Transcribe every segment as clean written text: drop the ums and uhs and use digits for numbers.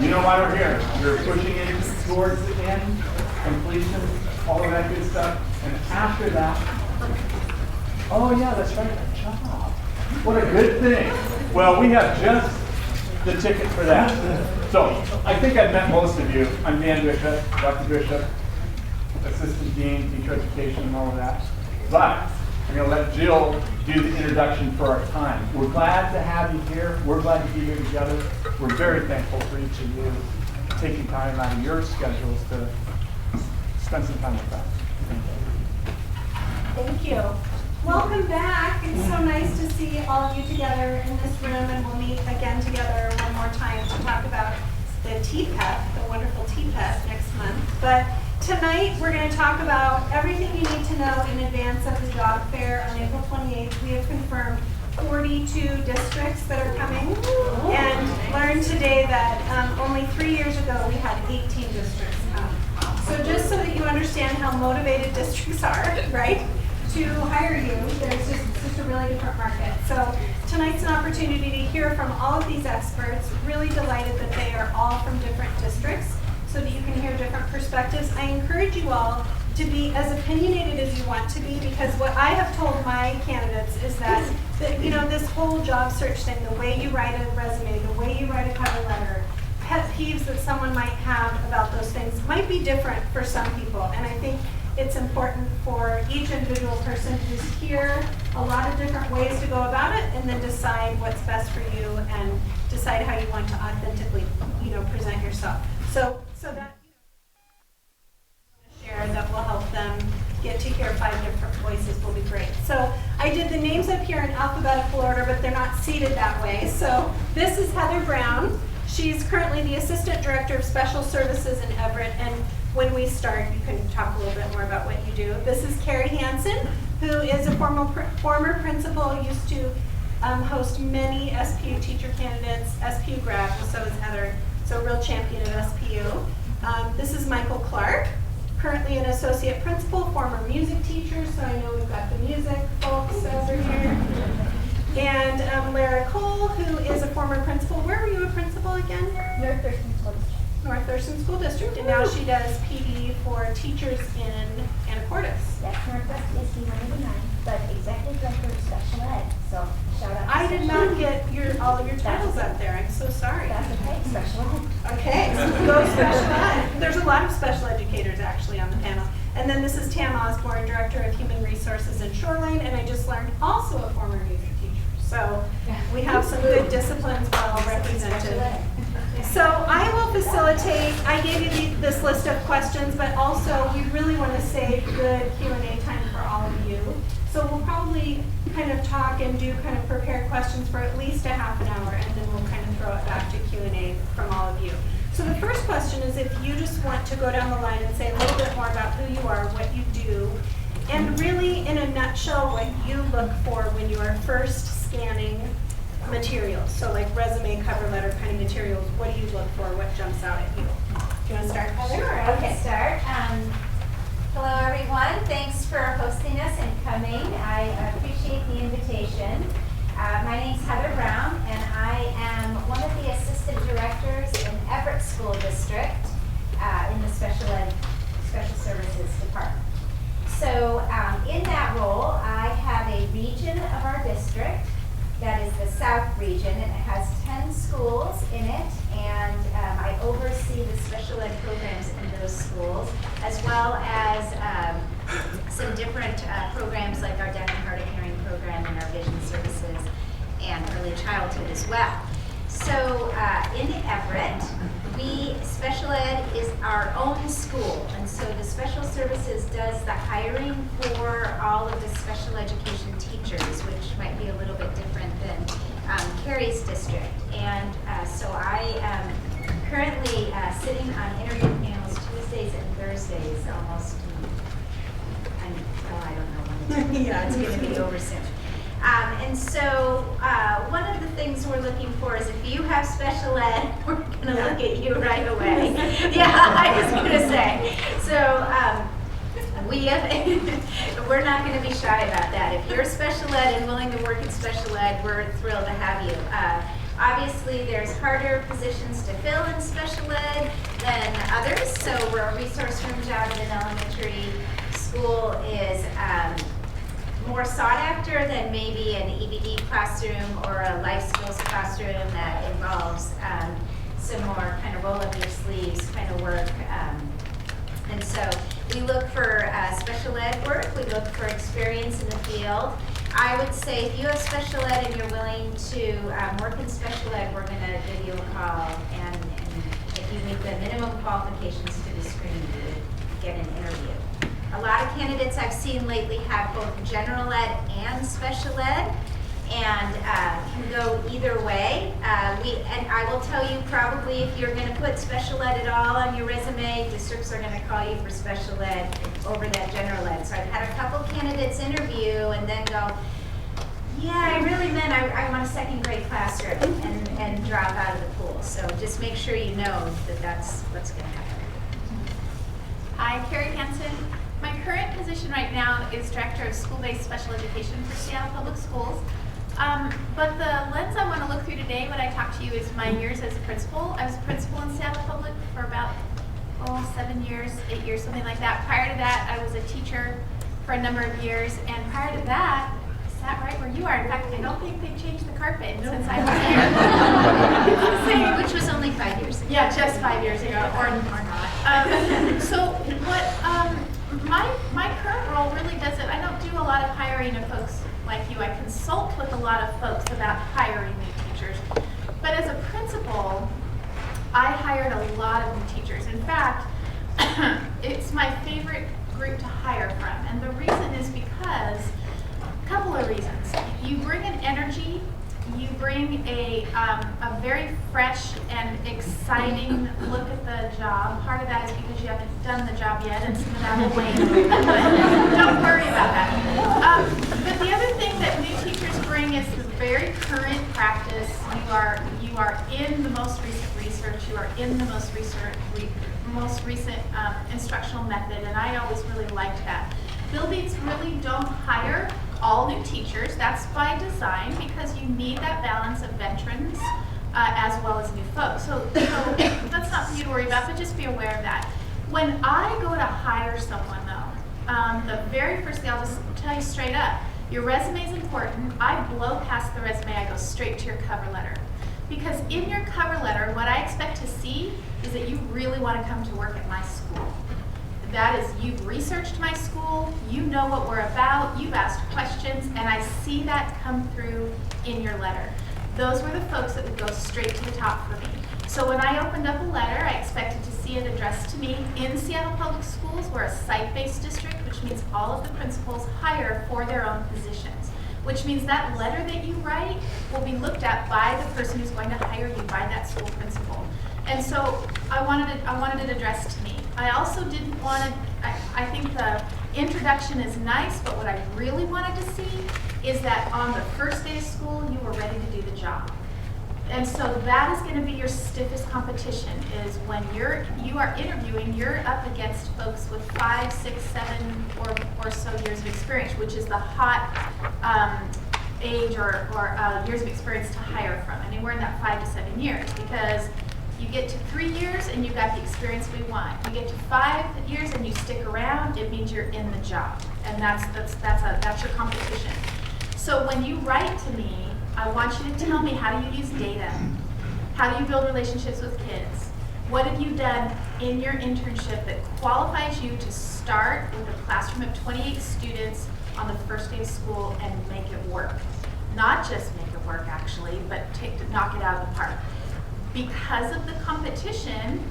You know why we're here. We're pushing it towards the end, completion, all of that good stuff. And after that, oh yeah, that's right, a job. What a good thing. Well, we have just the ticket for that. So, I think I've met most of you. I'm Dan Bishop, Dr. Bishop, Assistant Dean, Teacher Education, and all of that. But I'm going to let Jill do the introduction for our time. We're glad to have you here. We're glad to be here together. We're very thankful for each of you taking time out of your schedules to spend some time with us. Thank you. Welcome back. It's so nice to see all of you together in this room, and we'll meet again together one more time to talk about the TPEP, the wonderful TPEP next month. But tonight we're going to talk about everything you need to know in advance of the job fair on April 28th. We have confirmed 42 districts that are coming, and learned today that only 3 years ago we had 18 districts come. So just so that you understand how motivated districts are, right, to hire you, it's just a really different market. So tonight's an opportunity to hear from all of these experts. Really delighted that they are all from different districts so that you can hear different perspectives. I encourage you all to be as opinionated as you want to be, because what I have told my candidates is that this whole job search thing, the way you write a resume, the way you write a cover letter, pet peeves that someone might have about those things might be different for some people. And I think it's important for each individual person to just hear a lot of different ways to go about it, and then decide what's best for you and decide how you want to authentically, present yourself. So that share that will help them get to hear 5 different voices will be great. So I did the names up here in alphabetical order, but they're not seated that way. So this is Heather Brown. She's currently the Assistant Director of Special Services in Everett, and when we start, you can talk a little bit more about what you do. This is Kari Hanson, who is a former principal, used to host many SPU teacher candidates, SPU grad, so is Heather, so a real champion of SPU. This is Michael Clark, currently an associate principal, former music teacher, so I know we've got the music folks over here. And Lara Cole, who is a former principal. Where were you a principal again? North Thurston School District. North Thurston School District, and now she does PD for teachers in Anacortes. Yes, Northwest is D189, but Executive Director of Special Ed. So shout out. I did not get all of your titles up there. I'm so sorry. That's okay. Special Ed. Okay, so go Special Ed. There's a lot of special educators actually on the panel. And then this is Tam Osborne, Director of Human Resources in Shoreline, and I just learned also a former music teacher. So we have some good disciplines well represented. So I will facilitate. I gave you this list of questions, but also we really want to save good Q&A time for all of you. So we'll probably kind of talk and do kind of prepared questions for at least a half an hour, and then we'll kind of throw it back to Q&A from all of you. So the first question is if you just want to go down the line and say a little bit more about who you are, what you do, and really in a nutshell what you look for when you are first scanning materials. So like resume, cover letter kind of materials. What do you look for? What jumps out at you? Do you want to start, Heather? Sure, I can start. Hello everyone. Thanks for hosting us and coming. I appreciate the invitation. My name's Heather Brown, and I am one of the assistant directors in Everett School District in the Special Services Department. So in that role, I have a region of our district that is the South region, and it has 10 schools in it, and I oversee the special ed programs in those schools, as well as some different programs like our deaf and hard of hearing program and our vision services and early childhood as well. So in Everett, special ed is our own school, and so the special services does the hiring for all of the special education teachers, which might be a little bit different than Kari's district. And so I am currently sitting on interview panels Tuesdays and Thursdays almost, I don't know when yeah, it's going to be over soon. And so one of the things we're looking for is if you have special ed, we're going to look at you right away. Yeah, I was going to say. So we're not going to be shy about that. If you're special ed and willing to work in special ed, we're thrilled to have you. Obviously, there's harder positions to fill in special ed than others, so where a resource room job in an elementary school is more sought after than maybe an EBD classroom or a life skills classroom that involves some more kind of roll up your sleeves kind of work. And so we look for special ed work, we look for experience in the field. I would say if you have special ed and you're willing to work in special ed, we're going to give you a call, and if you meet the minimum qualifications to be screened, you would get an interview. A lot of candidates I've seen lately have both general ed and special ed, and can go either way. And I will tell you, probably if you're going to put special ed at all on your resume, districts are going to call you for special ed over that general ed. So I've had a couple candidates interview and then go, yeah, I really meant I want a second grade classroom, and drop out of the pool. So just make sure you know that that's what's going to happen. Hi, Kari Hanson. My current position right now is Director of School-Based Special Education for Seattle Public Schools. But the lens I want to look through today when I talk to you is my years as a principal. I was a principal in Seattle Public for about 7 years, 8 years, something like that. Prior to that, I was a teacher for a number of years, and prior to that, I sat right where you are. In fact, I don't think they've changed the carpet since I was here. Which was only 5 years ago. Yeah, just 5 years ago, or not. So what my current role really doesn't, I don't do a lot of hiring of folks like you. I consult with a lot of folks about hiring new teachers. But as a principal, I hired a lot of new teachers. In fact, it's my favorite group to hire from. And the reason is because, a couple of reasons. You bring an energy, you bring a very fresh and exciting look at the job. Part of that is because you haven't done the job yet, and some of that will wait. Don't worry about that. But the other thing that new teachers bring is the very current practice. You are in the most recent research. You are in the most recent instructional method, and I always really liked that. Buildings really don't hire all new teachers. That's by design, because you need that balance of veterans as well as new folks. So that's not for you to worry about, but just be aware of that. When I go to hire someone, though, the very first thing, I'll just tell you straight up, your resume is important. I blow past the resume, I go straight to your cover letter. Because in your cover letter, what I expect to see is that you really want to come to work at my school. That is, you've researched my school, you know what we're about, you've asked questions, and I see that come through in your letter. Those were the folks that would go straight to the top for me. So when I opened up a letter, I expected to see it addressed to me. In Seattle Public Schools, we're a site-based district, which means all of the principals hire for their own positions, which means that letter that you write will be looked at by the person who's going to hire you, by that school principal. And so I wanted it addressed to me. I also didn't want to, I think the introduction is nice, but what I really wanted to see is that on the first day of school, you were ready to do the job. And so that is going to be your stiffest competition, is when you are interviewing, you're up against folks with 5, 6, 7 or so years of experience, which is the hot age or years of experience to hire from. Anywhere in that 5 to 7 years, because you get to 3 years and you've got the experience we want. You get to 5 years and you stick around, it means you're in the job. And that's your competition. So when you write to me, I want you to tell me, how do you use data? How do you build relationships with kids? What have you done in your internship that qualifies you to start with a classroom of 28 students on the first day of school and make it work? Not just make it work, actually, but knock it out of the park. Because of the competition,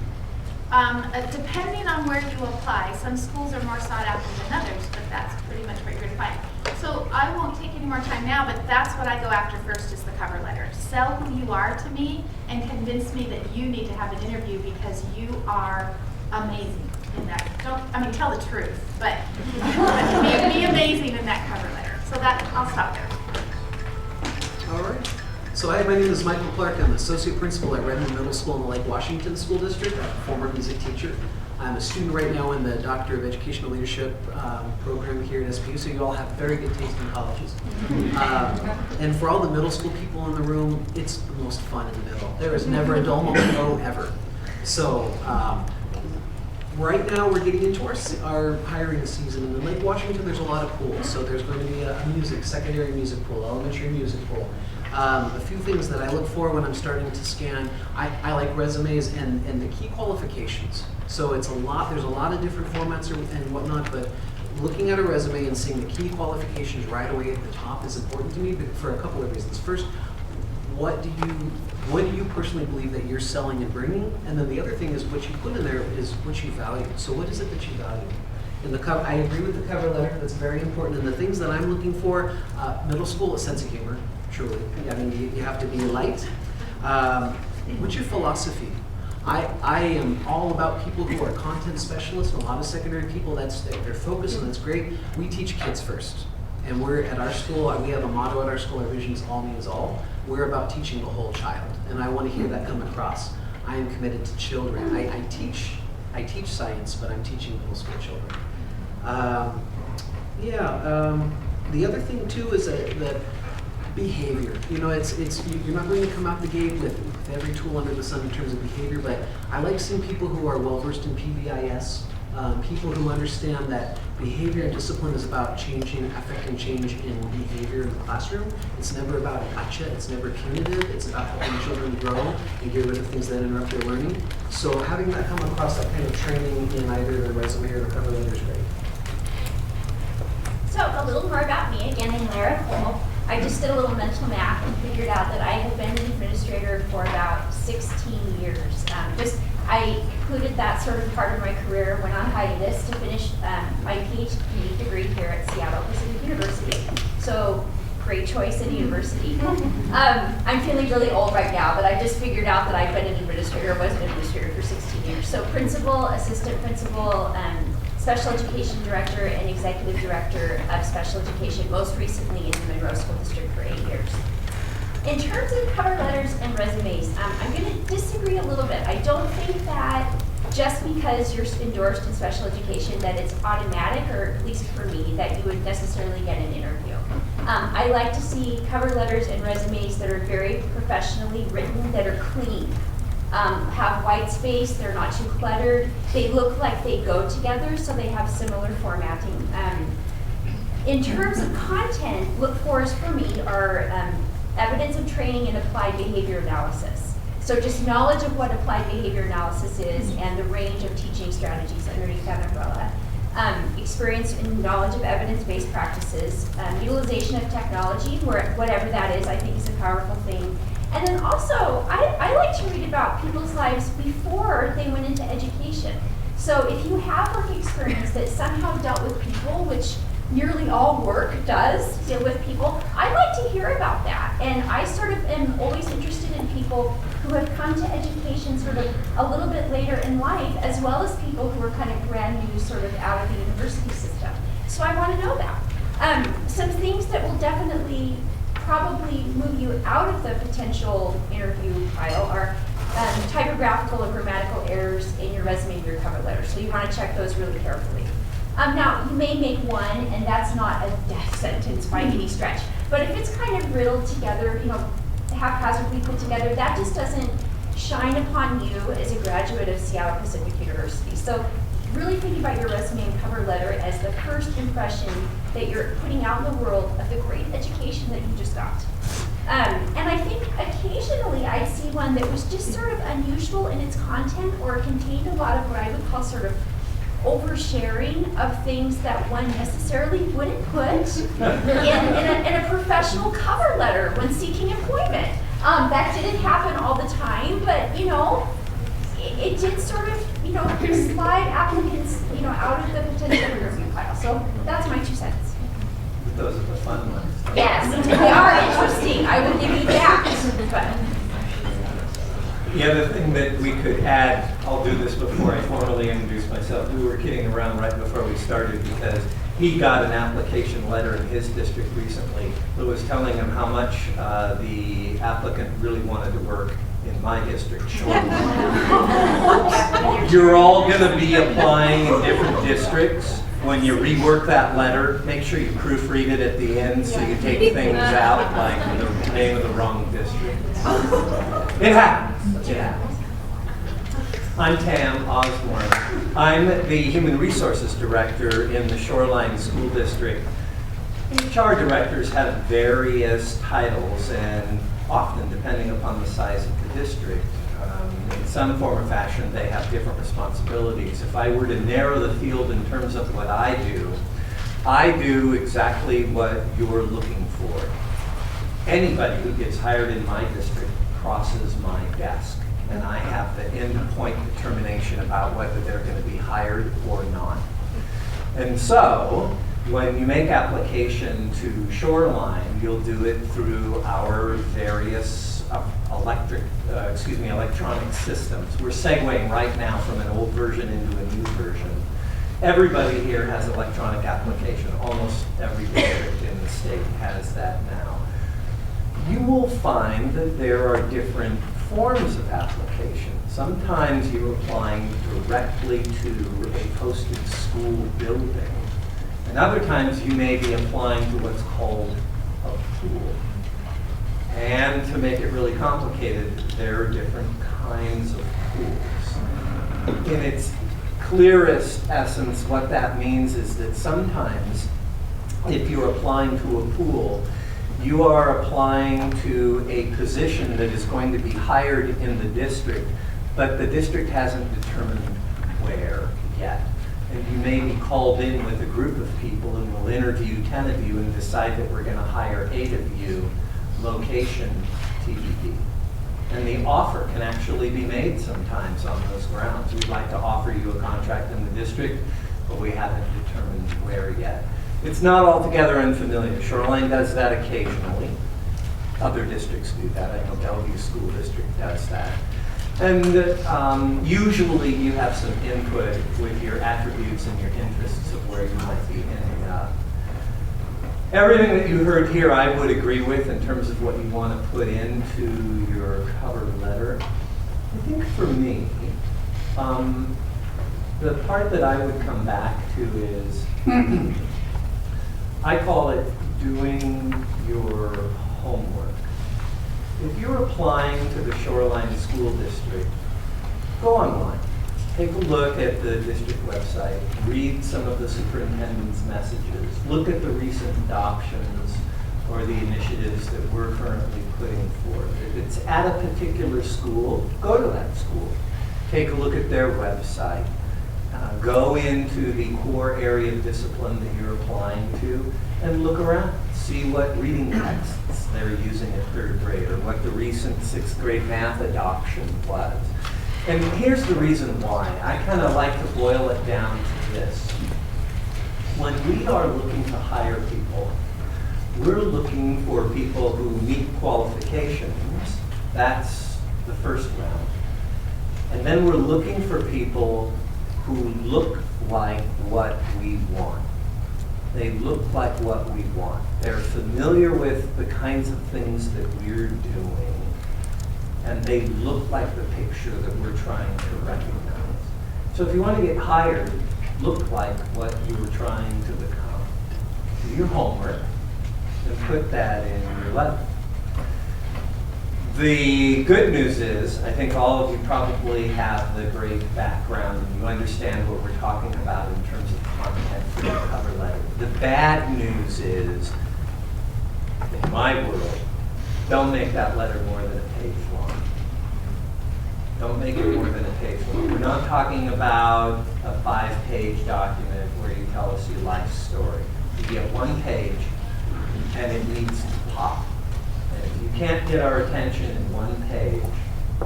depending on where you apply, some schools are more sought after than others, but that's pretty much what you're going to find. So I won't take any more time now, but that's what I go after first, is the cover letter. Sell who you are to me and convince me that you need to have an interview because you are amazing in that. Tell the truth, but be amazing in that cover letter. So I'll stop there. All right. So hi, my name is Michael Clark. I'm Associate Principal at Redmond Middle School in the Lake Washington School District. I'm a former music teacher. I'm a student right now in the Doctor of Educational Leadership program here at SPU, so you all have very good taste in colleges. And for all the middle school people in the room, it's the most fun in the middle. There is never a dull moment, ever. So right now we're getting into our hiring season, and in Lake Washington there's a lot of pools. So there's going to be a secondary music pool, elementary music pool. A few things that I look for when I'm starting to scan, I like resumes and the key qualifications. So there's a lot of different formats and whatnot, but looking at a resume and seeing the key qualifications right away at the top is important to me for a couple of reasons. First, what do you personally believe that you're selling and bringing? And then the other thing is what you put in there is what you value. So what is it that you value? In the cover, I agree with the cover letter. That's very important. And the things that I'm looking for, middle school, a sense of humor. Truly, I mean, you have to be light. What's your philosophy? I am all about people who are content specialists, and a lot of secondary people, that's their focus, and that's great. We teach kids first. And we're at our school, we have a motto at our school, our vision is all means all. We're about teaching the whole child, and I want to hear that come across. I am committed to children. I teach science, but I'm teaching middle school children. The other thing too is that behavior. You know, you're not going to come out the gate with every tool under the sun in terms of behavior, but I like seeing people who are well versed in PBIS, people who understand that behavior and discipline is about affecting change in behavior in the classroom. It's never about gotcha, it's never punitive, it's about helping children grow and get rid of things that interrupt their learning. So having that come across, that kind of training in either the resume or the cover letter is great. So a little more about me. Again, I'm Lara Cole. I just did a little mental math and figured out that I have been an administrator for about 16 years. I included that sort of part of my career, went on hiatus to finish my PhD degree here at Seattle Pacific University. So great choice in university. I'm feeling really old right now, but I just figured out that I've been an administrator, was an administrator for 16 years. So principal, assistant principal, special education director, and executive director of special education, most recently in the Monroe School District for 8 years. In terms of cover letters and resumes, I'm going to disagree a little bit. I don't think that just because you're endorsed in special education that it's automatic, or at least for me, that you would necessarily get an interview. I like to see cover letters and resumes that are very professionally written, that are clean, have white space, they're not too cluttered, they look like they go together, so they have similar formatting. In terms of content, look fors for me are evidence of training in applied behavior analysis. So just knowledge of what applied behavior analysis is and the range of teaching strategies underneath that umbrella. Experience and knowledge of evidence-based practices, utilization of technology, whatever that is, I think is a powerful thing. And then also, I like to read about people's lives before they went into education. So if you have work experience that somehow dealt with people, which nearly all work does deal with people, I like to hear about that. And I sort of am always interested in people who have come to education sort of a little bit later in life, as well as people who are kind of brand new, sort of out of the university system. So I want to know that. Some things that will definitely probably move you out of the potential interview pile are typographical or grammatical errors in your resume and your cover letter. So you want to check those really carefully. Now, you may make one, and that's not a death sentence by any stretch. But if it's kind of riddled together, haphazardly put together, that just doesn't shine upon you as a graduate of Seattle Pacific University. So really think about your resume and cover letter as the first impression that you're putting out in the world of the great education that you just got. And I think occasionally I'd see one that was just sort of unusual in its content, or contained a lot of what I would call sort of oversharing of things that one necessarily wouldn't put in a professional cover letter when seeking employment. That didn't happen all the time, but it did sort of slide applicants out of the potential interview pile. So that's my 2 cents. Those are the fun ones. Yes, they are interesting. I will give you that. But The other thing that we could add, I'll do this before I formally introduce myself. We were kidding around right before we started because he got an application letter in his district recently that was telling him how much the applicant really wanted to work in my district, Shoreline. You're all going to be applying in different districts. When you rework that letter, make sure you proofread it at the end so you take things out like the name of the wrong district. It happens. It happens. I'm Tam Osborne. I'm the Human Resources Director in the Shoreline School District. HR directors have various titles, and often, depending upon the size of the district, in some form or fashion, they have different responsibilities. If I were to narrow the field in terms of what I do exactly what you're looking for. Anybody who gets hired in my district crosses my desk, and I have the end-point determination about whether they're going to be hired or not. And so, when you make application to Shoreline, you'll do it through our various electronic systems. We're segueing right now from an old version into a new version. Everybody here has electronic application. Almost every district in the state has that now. You will find that there are different forms of application. Sometimes you're applying directly to a posted school building. And other times you may be applying to what's called a pool. And to make it really complicated, there are different kinds of pools. In its clearest essence, what that means is that sometimes if you're applying to a pool, you are applying to a position that is going to be hired in the district, but the district hasn't determined where yet. And you may be called in with a group of people and we'll interview 10 of you and decide that we're going to hire 8 of you, location TBD. And the offer can actually be made sometimes on those grounds. We'd like to offer you a contract in the district, but we haven't determined where yet. It's not altogether unfamiliar. Shoreline does that occasionally. Other districts do that. I know Bellevue School District does that. And usually you have some input with your attributes and your interests of where you might be ending up. Everything that you heard here I would agree with in terms of what you want to put into your cover letter. I think for me, the part that I would come back to is, I call it doing your homework. If you're applying to the Shoreline School District, go online. Take a look at the district website. Read some of the superintendent's messages. Look at the recent adoptions or the initiatives that we're currently putting forth. If it's at a particular school, go to that school. Take a look at their website. Go into the core area of discipline that you're applying to and look around. See what reading texts they're using at 3rd grade or what the recent 6th grade math adoption was. And here's the reason why. I kind of like to boil it down to this. When we are looking to hire people, we're looking for people who meet qualifications. That's the first round. And then we're looking for people who look like what we want. They look like what we want. They're familiar with the kinds of things that we're doing, and they look like the picture that we're trying to recognize. So if you want to get hired, look like what you were trying to become. Do your homework and put that in your letter. The good news is, I think all of you probably have the great background and you understand what we're talking about in terms of content for your cover letter. The bad news is, in my world, don't make that letter more than a page long. Don't make it more than a page long. We're not talking about a 5-page document where you tell us your life story. You get 1 page and it needs to pop. And if you can't get our attention in 1 page,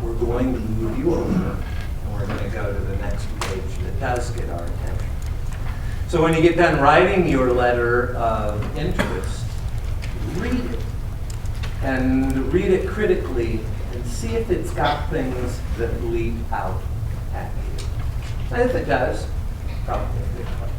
we're going to move you over and we're going to go to the next page that does get our attention. So when you get done writing your letter of interest, read it. And read it critically and see if it's got things that leap out at you. And if it does, probably a good place.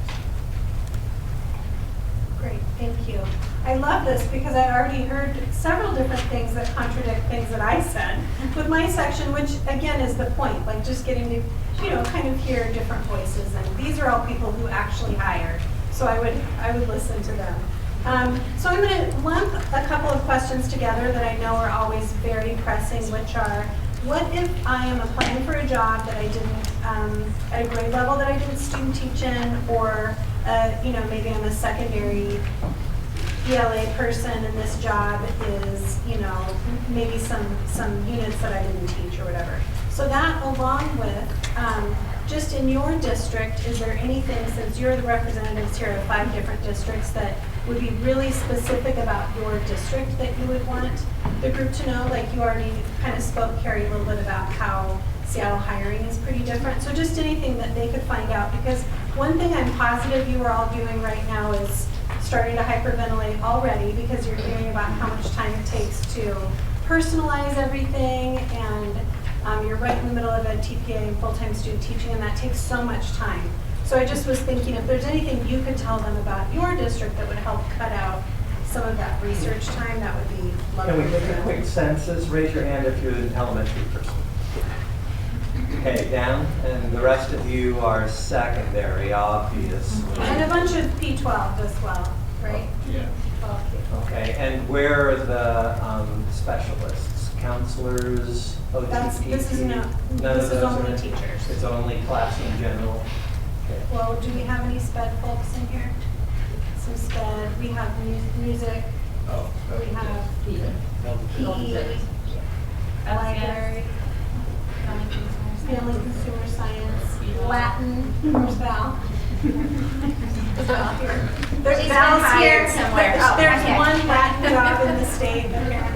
Great, thank you. I love this because I already heard several different things that contradict things that I said with my section, which again is the point, like just getting to, kind of hear different voices. And these are all people who actually hire, so I would listen to them. So I'm going to lump a couple of questions together that I know are always very pressing, which are, what if I am applying for a job that I didn't, at a grade level that I didn't student teach in, or maybe I'm a secondary ELA person and this job is, maybe some units that I didn't teach or whatever. So that, along with, just in your district, is there anything, since you're the representatives here of 5 different districts, that would be really specific about your district that you would want the group to know? Like you already kind of spoke, Kari, a little bit about how Seattle hiring is pretty different. So just anything that they could find out, because one thing I'm positive you are all doing right now is starting to hyperventilate already, because you're hearing about how much time it takes to personalize everything, and you're right in the middle of a TPA and full-time student teaching, and that takes so much time. So I just was thinking if there's anything you could tell them about your district that would help cut out some of that research time, that would be lovely. Can we take a quick census? Raise your hand if you're an elementary person. Okay, down, and the rest of you are secondary, obviously. And a bunch of P12 as well, right? Yeah. 12 P12. Okay, and where are the specialists? Counselors, OT, This is PT? not, None of this is those only are- teachers. It's only class in general? Okay. Well, do we have any sped folks in here? Some sped, we have music, Oh. we have PE, library, family consumer science, Latin, where's Val? There's She's been Val's hired here. somewhere. There's Okay. one Latin job in the state, apparently.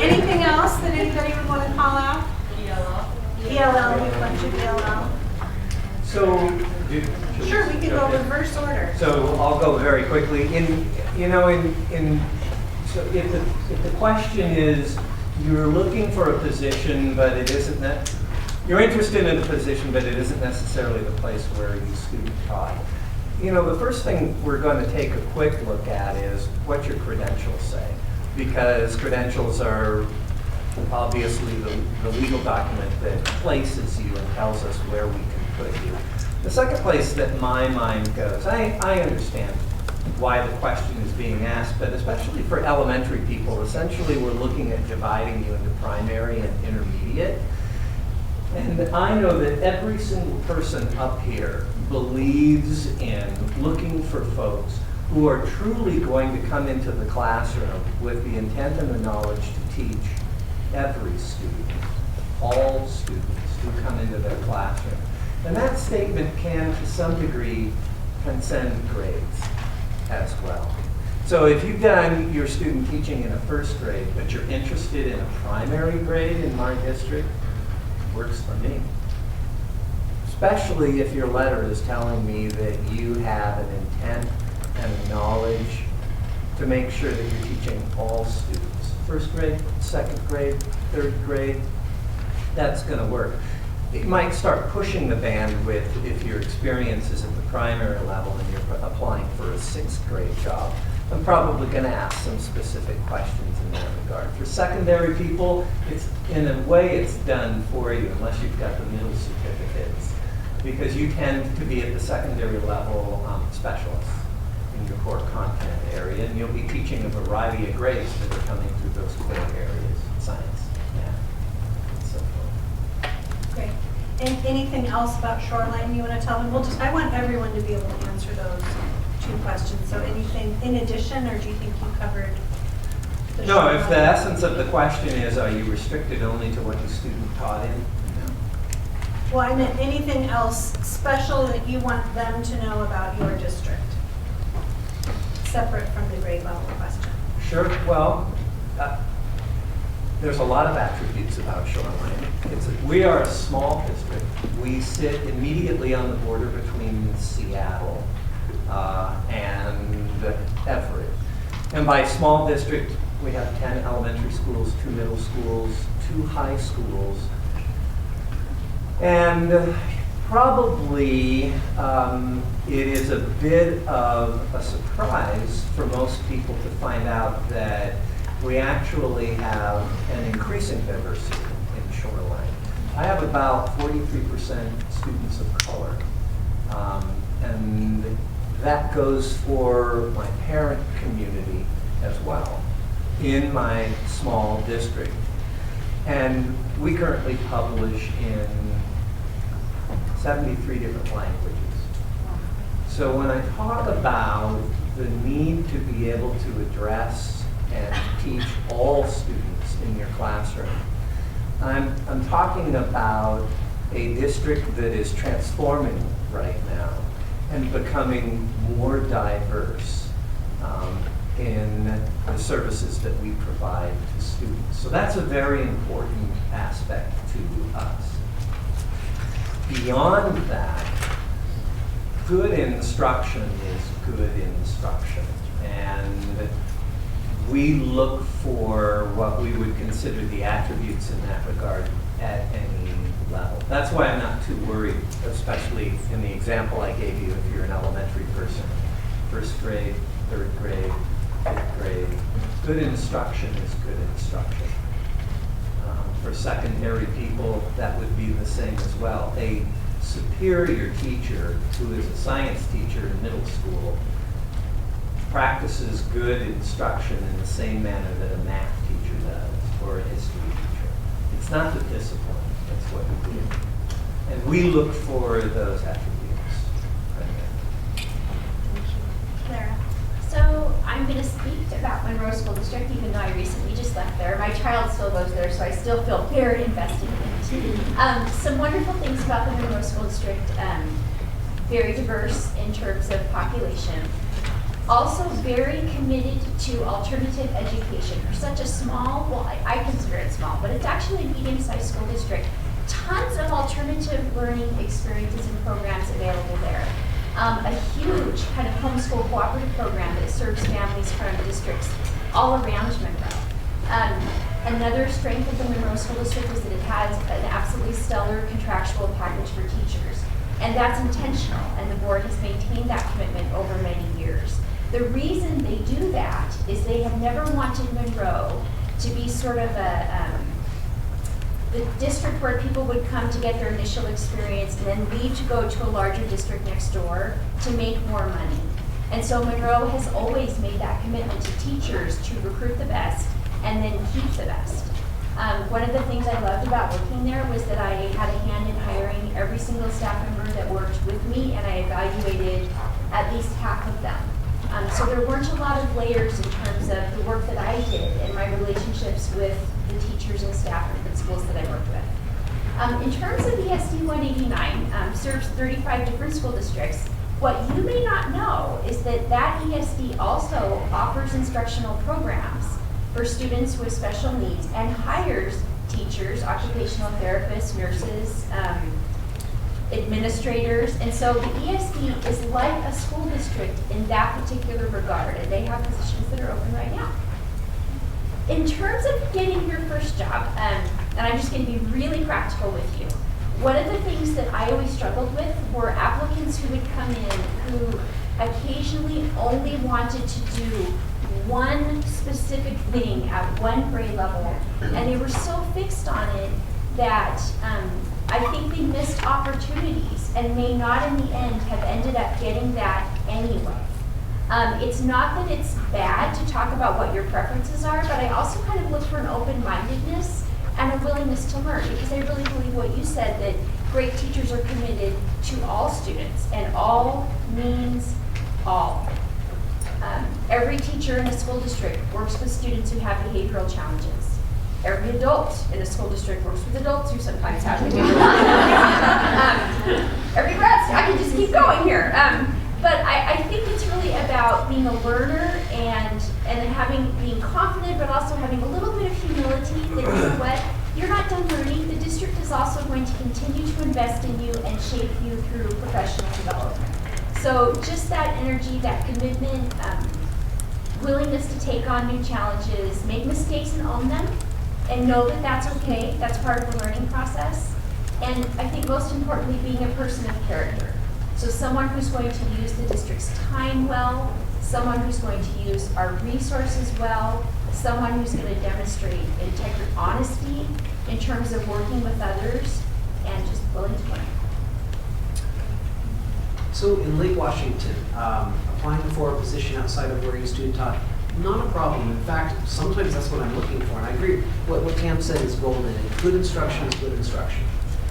Anything else that anybody would want to call out? ELL, we have a bunch of ELL. So, Sure, we can go okay. reverse order. So I'll go very quickly. So if the question is, you're looking for a position, but it isn't that, you're interested in a position, but it isn't necessarily the place where you student taught. The first thing we're going to take a quick look at is what your credentials say, because credentials are obviously the legal document that places you and tells us where we can put you. The second place that my mind goes, I understand why the question is being asked, but especially for elementary people, essentially we're looking at dividing you into primary and intermediate. And I know that every single person up here believes in looking for folks who are truly going to come into the classroom with the intent and the knowledge to teach every student, all students who come into their classroom. And that statement can, to some degree, transcend grades as well. So if you've done your student teaching in a first grade, but you're interested in a primary grade in my district, works for me. Especially if your letter is telling me that you have an intent and a knowledge to make sure that you're teaching all students. First grade, second grade, third grade, that's going to work. It might start pushing the bandwidth if your experience is at the primary level and you're applying for a 6th grade job. I'm probably going to ask some specific questions in that regard. For secondary people, it's in a way it's done for you unless you've got the middle certificates, because you tend to be at the secondary level specialists in your core content area, and you'll be teaching a variety of grades that are coming through those core areas, science, math, and so forth. Great. And anything else about Shoreline you want to tell them? I want everyone to be able to answer those 2 questions. So anything in addition, or do you think you covered the No, if Shoreline? the essence of the question is, are you restricted only to what you student taught in? No. Well, I meant anything else special that you want them to know about your district, separate from the grade level question. Sure, well, there's a lot of attributes about Shoreline. We are a small district. We sit immediately on the border between Seattle and Everett. And by small district, we have 10 elementary schools, 2 middle schools, 2 high schools. And Probably it is a bit of a surprise for most people to find out that we actually have an increasing diversity in Shoreline. I have about 43% students of color, and that goes for my parent community as well in my small district. And we currently publish in 73 different languages. So when I talk about the need to be able to address and teach all students in your classroom, I'm talking about a district that is transforming right now and becoming more diverse in the services that we provide to students. So that's a very important aspect to us. Beyond that, good instruction is good instruction. And we look for what we would consider the attributes in that regard at any level. That's why I'm not too worried, especially in the example I gave you if you're an elementary person. First grade, third grade, fifth grade. Good instruction is good instruction. For secondary people, that would be the same as well. A superior teacher who is a science teacher in middle school practices good instruction in the same manner that a math teacher does or a history teacher. It's not the discipline, it's what we do. And we look for those attributes. Clara. So I'm going to speak about Monroe School District, even though I recently just left there. My child still goes there, so I still feel very invested in it. Some wonderful things about the Monroe School District, very diverse in terms of population. Also very committed to alternative education. For such a small, well, I consider it small, but it's actually a medium-sized school district. Tons of alternative learning experiences and programs available there. A huge kind of homeschool cooperative program that serves families from districts all around Monroe. Another strength of the Monroe School District is that it has an absolutely stellar contractual package for teachers. And that's intentional, and the board has maintained that commitment over many years. The reason they do that is they have never wanted Monroe to be sort of the district where people would come to get their initial experience and then leave to go to a larger district next door to make more money. And so Monroe has always made that commitment to teachers to recruit the best and then keep the best. One of the things I loved about working there was that I had a hand in hiring every single staff member that worked with me, and I evaluated at least half of them. So there weren't a lot of layers in terms of the work that I did and my relationships with the teachers and staff and principals that I worked with. In terms of ESD 189, serves 35 different school districts. What you may not know is that that ESD also offers instructional programs for students with special needs and hires teachers, occupational therapists, nurses, administrators, and so the ESD is like a school district in that particular regard, and they have positions that are open right now. In terms of getting your first job, and I'm just going to be really practical with you, one of the things that I always struggled with were applicants who would come in who occasionally only wanted to do one specific thing at one grade level, and they were so fixed on it that I think they missed opportunities and may not in the end have ended up getting that anyway. It's not that it's bad to talk about what your preferences are, but I also kind of look for an open-mindedness and a willingness to learn, because I really believe what you said, that great teachers are committed to all students, and all means all. Every teacher in a school district works with students who have behavioral challenges. Every adult in a school district works with adults who sometimes have behavioral challenges. Every grad student, I can just keep going here. But I think it's really about being a learner and being confident, but also having a little bit of humility that, you know what, you're not done learning. The district is also going to continue to invest in you and shape you through professional development. So just that energy, that commitment, willingness to take on new challenges, make mistakes and own them, and know that that's okay. That's part of the learning process. And I think most importantly, being a person of character. So someone who's going to use the district's time well, someone who's going to use our resources well, someone who's going to demonstrate integrity, honesty in terms of working with others, and just willing to learn. So in Lake Washington, applying for a position outside of where you student taught, not a problem. In fact, sometimes that's what I'm looking for. And I agree, what Tam said is golden. Good instruction is good instruction.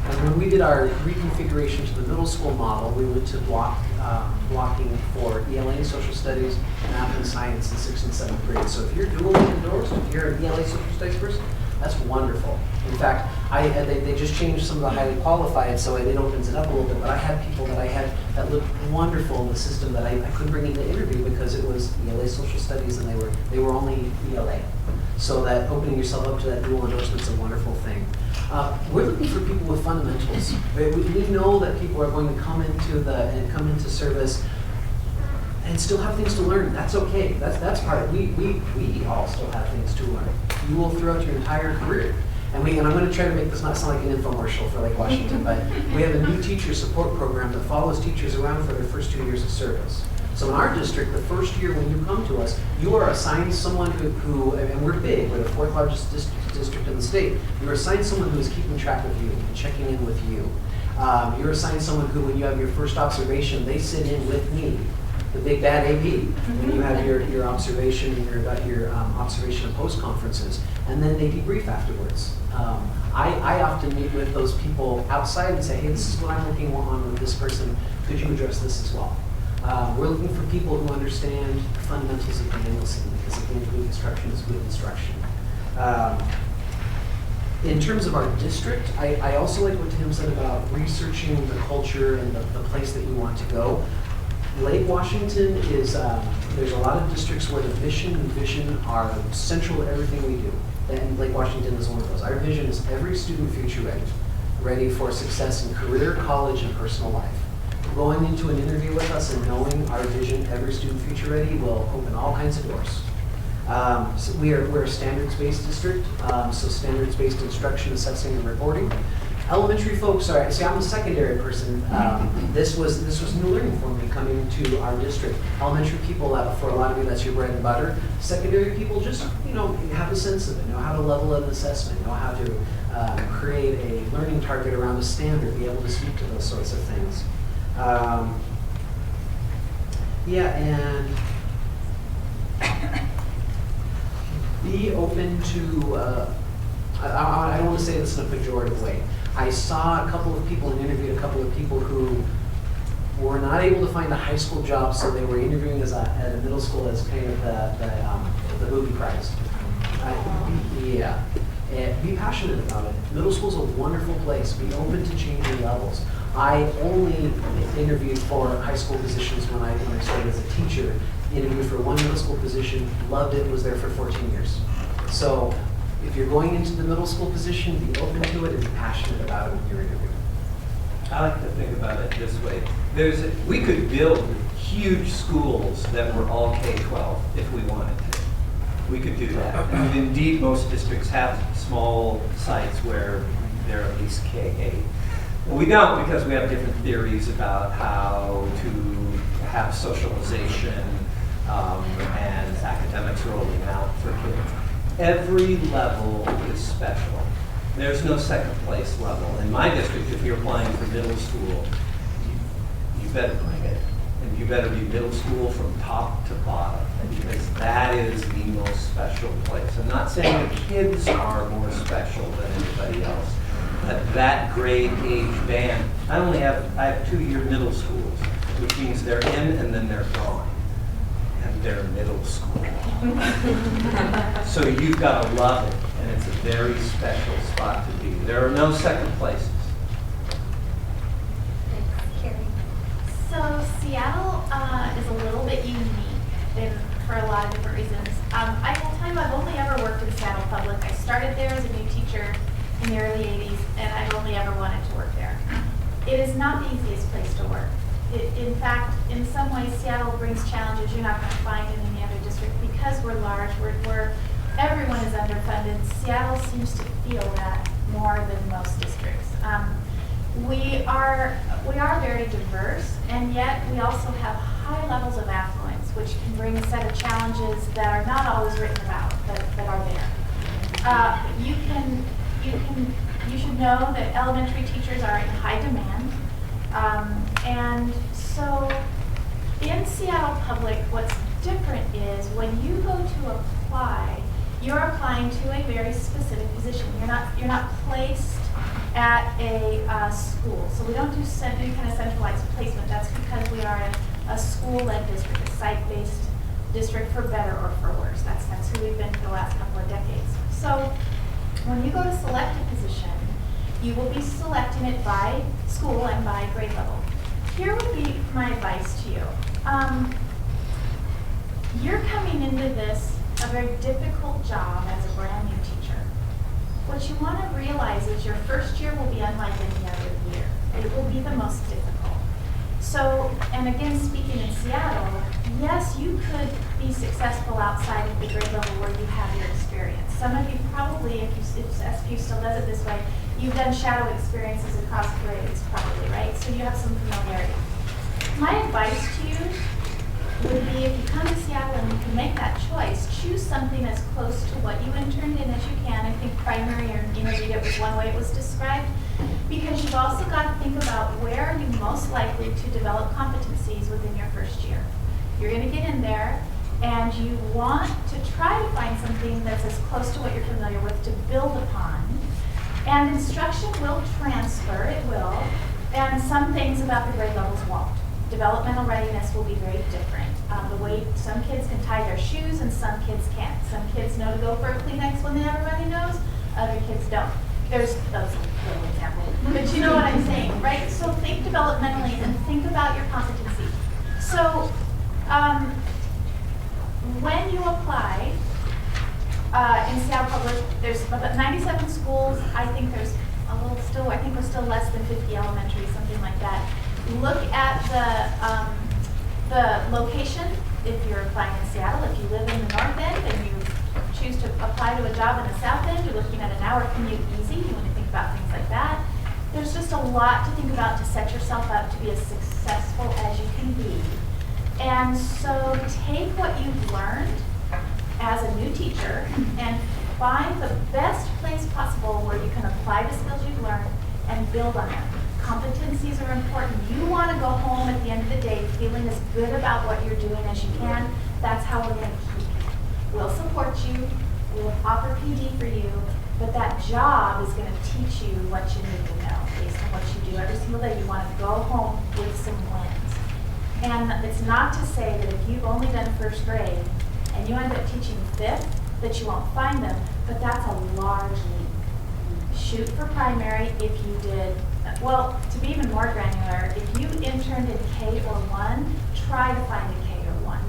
And when we did our reconfiguration to the middle school model, we went to blocking for ELA and social studies, math and science in 6th and 7th grade. So if you're dual endorsed, if you're an ELA social studies person, that's wonderful. In fact, they just changed some of the highly qualified, so it opens it up a little bit. But I had people that looked wonderful in the system that I couldn't bring in the interview because it was ELA social studies and they were only ELA. So that opening yourself up to that dual endorsement is a wonderful thing. We're looking for people with fundamentals. We know that people are going to come into service and still have things to learn. That's okay. That's part of it. We all still have things to learn. You will throughout your entire career. And I'm going to try to make this not sound like an infomercial for Lake Washington, but we have a new teacher support program that follows teachers around for their first 2 years of service. So in our district, the first year when you come to us, you are assigned someone who and we're big, we're the 4th largest district in the state, you're assigned someone who is keeping track of you and checking in with you. You're assigned someone who, when you have your first observation, they sit in with me, the big bad AP, when you have your observation and your observation and post conferences, and then they debrief afterwards. I often meet with those people outside and say, hey, this is what I'm working on with this person. Could you address this as well? We're looking for people who understand the fundamentals of dynamism, because again, good instruction is good instruction. In terms of our district, I also like what Tim said about researching the culture and the place that you want to go. Lake Washington is, there's a lot of districts where the mission and vision are central to everything we do. And Lake Washington is one of those. Our vision is every student future ready for success in career, college, and personal life. Going into an interview with us and knowing our vision, every student future ready, will open all kinds of doors. So we're a standards-based district, so standards-based instruction, assessing, and reporting. Elementary folks are, see, I'm a secondary person. This was new learning for me coming to our district. Elementary people, for a lot of you, that's your bread and butter. Secondary people just, have a sense of it, know how to level an assessment, know how to create a learning target around a standard, be able to speak to those sorts of things. And be open to, I don't want to say this in a pejorative way. I saw a couple of people and interviewed a couple of people who were not able to find a high school job, so they were interviewing at a middle school as kind of the booby prize. Be passionate about it. Middle school's a wonderful place. Be open to changing levels. I only interviewed for high school positions when I started as a teacher. Interviewed for one middle school position, loved it, was there for 14 years. So if you're going into the middle school position, be open to it and be passionate about it when you're interviewing. I like to think about it this way. We could build huge schools that were all K-12 if we wanted to. We could do that. And indeed, most districts have small sites where they're at least K-8. Well, we don't, because we have different theories about how to have socialization and academics rolling out for kids. Every level is special. There's no second place level. In my district, if you're applying for middle school, you better bring it. And you better be middle school from top to bottom, because that is the most special place. I'm not saying the kids are more special than anybody else, but that grade age band, I have 2-year middle schools, which means they're in and then they're gone. And they're middle school. So you've got to love it, and it's a very special spot to be. There are no second places. So Seattle is a little bit unique for a lot of different reasons. I will tell you, I've only ever worked in Seattle Public. I started there as a new teacher in the early 80s, and I've only ever wanted to work there. It is not the easiest place to work. In fact, in some ways, Seattle brings challenges you're not going to find in any other district because we're large, where everyone is underfunded. Seattle seems to feel that more than most districts. we are very diverse, and yet we also have high levels of affluence, which can bring a set of challenges that are not always written about, that are there. You should know that elementary teachers are in high demand, and so in Seattle Public, what's different is when you go to apply, you're applying to a very specific position. You're not placed at a school. So we don't do any kind of centralized placement. That's because we are a school-led district, a site-based district, for better or for worse. That's who we've been for the last couple of decades. So when you go to select a position, you will be selecting it by school and by grade level. Here would be my advice to you. You're coming into this a very difficult job as a brand new teacher. What you want to realize is your first year will be unlike any other year. It will be the most difficult. So, and again, speaking in Seattle, yes, you could be successful outside of the grade level where you have your experience. Some of you probably, if SPU still does it this way, you've done shadow experiences across grades probably, right? So you have some familiarity. My advice to you would be, if you come to Seattle and you can make that choice, choose something as close to what you interned in as you can. I think primary or intermediate was one way it was described, because you've also got to think about where are you most likely to develop competencies within your first year. You're going to get in there and you want to try to find something that's as close to what you're familiar with to build upon. And instruction will transfer, it will, and some things about the grade levels won't. Developmental readiness will be very different. The way some kids can tie their shoes and some kids can't. Some kids know to go for a Kleenex when everybody knows, other kids don't. That's a little example, but you know what I'm saying, right? So think developmentally and think about your competency. So when you apply in Seattle Public, there's about 97 schools. I think there's a little still, I think we're still less than 50 elementary, something like that. Look at the location. If you're applying in Seattle, if you live in the North End and you choose to apply to a job in the South End, you're looking at an hour commute easy. You want to think about things like that. There's just a lot to think about to set yourself up to be as successful as you can be. And so take what you've learned as a new teacher and find the best place possible where you can apply the skills you've learned and build on them. Competencies are important. You want to go home at the end of the day feeling as good about what you're doing as you can. That's how we're going to keep you. We'll support you. We'll offer PD for you. But that job is going to teach you what you need to know based on what you do every single day. You want to go home with some wins. And it's not to say that if you've only done first grade and you end up teaching fifth, that you won't find them, but that's a large leap. Shoot for primary if you did. Well, to be even more granular, if you interned in K or 1, try to find a K or 1.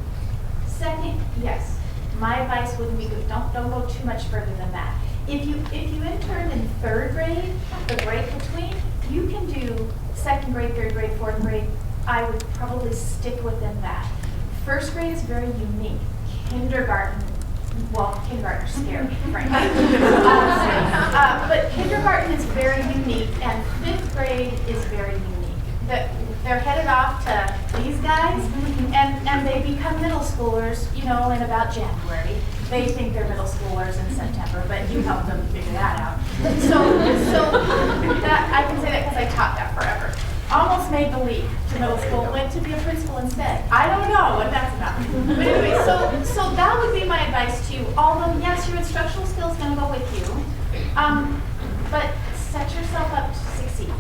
Second, yes, my advice wouldn't be good. Don't go too much further than that. If you interned in 3rd grade, the break between, you can do 2nd grade, 3rd grade, 4th grade. I would probably stick within that. 1st grade is very unique. Kindergartners scare me, frankly. But kindergarten is very unique, and 5th grade is very unique. They're headed off to these guys, and they become middle schoolers, in about January. They think they're middle schoolers in September, but you help them figure that out. So that I can say that because I taught that forever. Almost made the leap to middle school, went to be a principal instead. I don't know what that's about. But anyway, so that would be my advice to you. Although, yes, your instructional skills is going to go with you, but set yourself up to succeed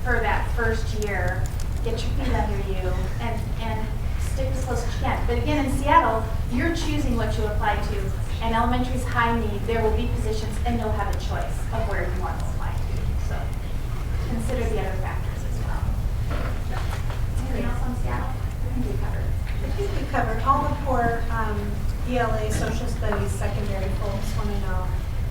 for that first year. Get your feet under you and stick as close as you can. But again, in Seattle, you're choosing what you apply to, and elementary's high need. There will be positions, and you'll have a choice of where you want to apply to. So consider the other factors. Anything else on Seattle? I think we covered. I think we covered all the poor ELA social studies secondary folks want to know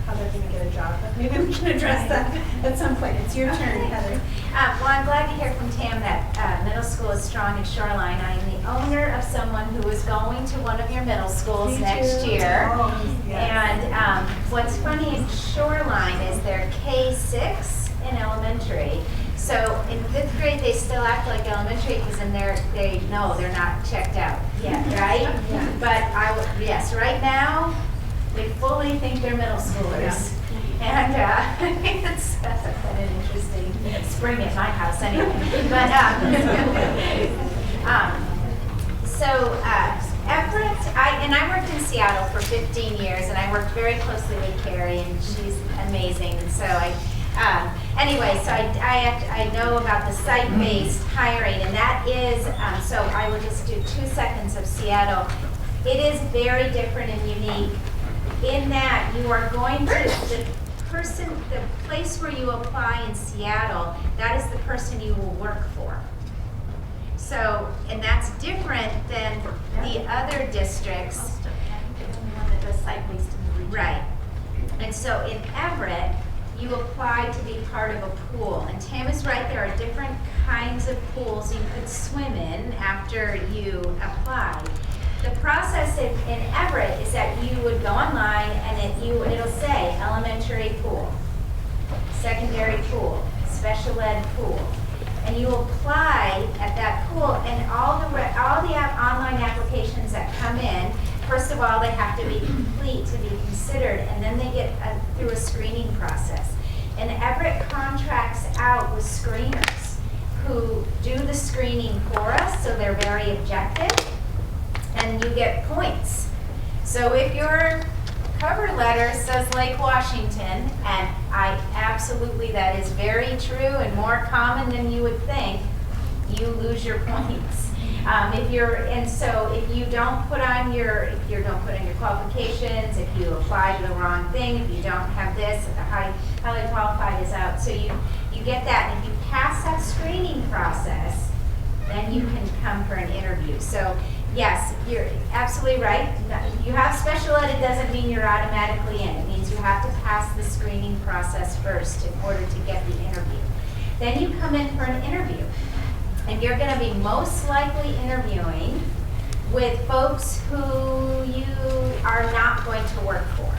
how they're going to get a job, but maybe we can address that at some point. It's your turn, Heather. Well, I'm glad to hear from Tam that middle school is strong in Shoreline. I am the owner of someone who is going to one of your middle schools next year. Oh, yes. And what's funny in Shoreline is they're K6 in elementary. So in 5th grade, they still act like elementary because then they know they're not checked out yet, right? Yeah. But yes, right now, they fully think they're middle schoolers. And it's been an interesting spring at my house anyway. But Everett, I worked in Seattle for 15 years, and I worked very closely with Kari, and she's amazing. And so anyway, so I know about the site-based hiring, and that is, so I will just do 2 seconds of Seattle. It is very different and unique in that you are going to, the place where you apply in Seattle, that is the person you will work for. So, and that's different than the other districts. The one that does site-based in the region. Right. And so in Everett, you apply to be part of a pool. And Tam is right, there are different kinds of pools you could swim in after you apply. The process in Everett is that you would go online and it'll say elementary pool, secondary pool, special ed pool. And you apply at that pool, and all the online applications that come in, first of all, they have to be complete to be considered, and then they get through a screening process. And Everett contracts out with screeners who do the screening for us, so they're very objective, and you get points. So if your cover letter says Lake Washington, and absolutely that is very true and more common than you would think, you lose your points. If you don't put on your qualifications, if you apply to the wrong thing, if you don't have this, the highly qualified is out. So you get that, and if you pass that screening process, then you can come for an interview. So yes, you're absolutely right. You have special ed, it doesn't mean you're automatically in. It means you have to pass the screening process first in order to get the interview. Then you come in for an interview. And you're going to be most likely interviewing with folks who you are not going to work for.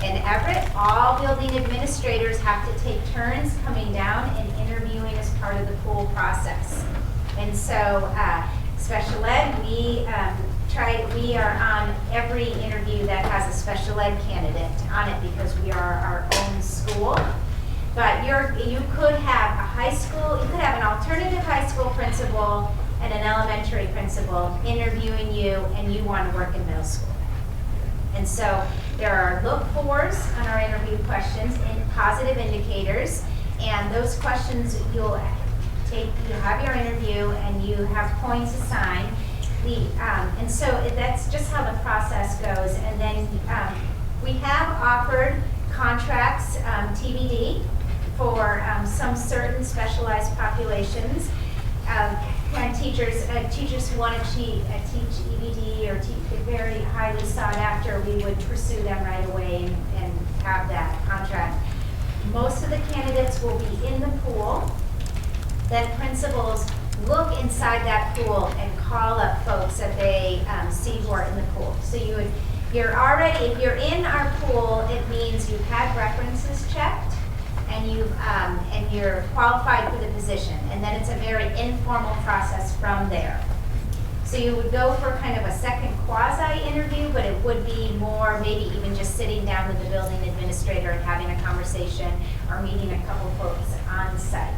In Everett, all building administrators have to take turns coming down and interviewing as part of the pool process. And so special ed, we are on every interview that has a special ed candidate on it because we are our own school. But you could have a high school, you could have an alternative high school principal and an elementary principal interviewing you, and you want to work in middle school. And so there are look-fors on our interview questions and positive indicators, and those questions you'll have your interview and you have points assigned. And so that's just how the process goes. And then we have offered contracts, TBD, for some certain specialized populations. When teachers who want to teach EBD or very highly sought after, we would pursue them right away and have that contract. Most of the candidates will be in the pool. Then principals look inside that pool and call up folks that they see who are in the pool. So if you're in our pool, it means you've had references checked and you're qualified for the position. And then it's a very informal process from there. So you would go for kind of a second quasi-interview, but it would be more maybe even just sitting down with the building administrator and having a conversation or meeting a couple folks on site.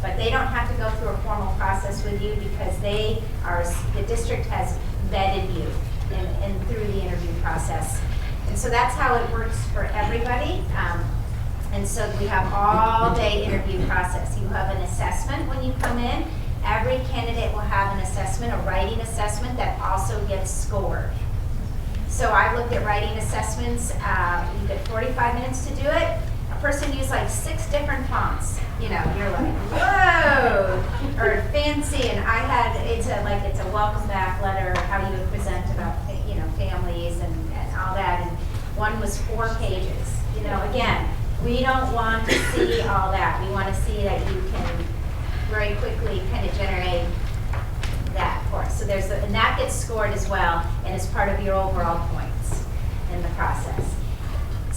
But they don't have to go through a formal process with you because the district has vetted you and through the interview process. And so that's how it works for everybody. And so we have all-day interview process. You have an assessment when you come in. Every candidate will have an assessment, a writing assessment that also gets scored. So I've looked at writing assessments. You get 45 minutes to do it. A person used like 6 different fonts. You're like, whoa, or fancy. And it's a welcome back letter, how you would present about, families and all that. And one was 4 pages. Again, we don't want to see all that. We want to see that you can very quickly kind of generate that for us. So and that gets scored as well and is part of your overall points in the process.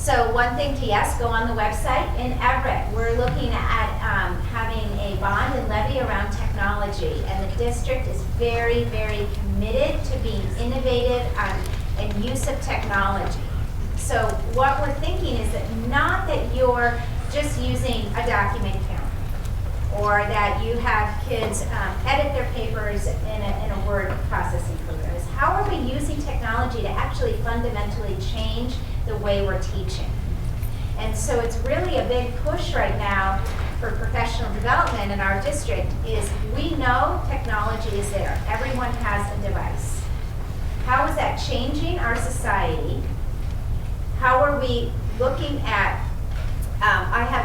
So one thing to yes, go on the website. In Everett, we're looking at having a bond and levy around technology, and the district is very, very committed to being innovative and use of technology. So what we're thinking is that not that you're just using a document counter, or that you have kids edit their papers in a word processing program. Is how are we using technology to actually fundamentally change the way we're teaching? And so it's really a big push right now for professional development in our district is we know technology is there. Everyone has a device. How is that changing our society? How are we looking at,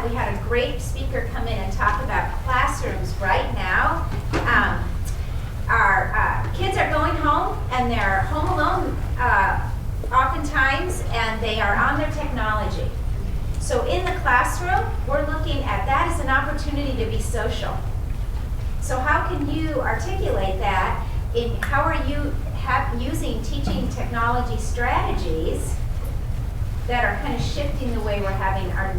we had a great speaker come in and talk about classrooms right now. Our kids are going home and they're home alone oftentimes, and they are on their technology. So in the classroom, we're looking at that as an opportunity to be social. So how can you articulate that in how are you using teaching technology strategies that are kind of shifting the way we're having our,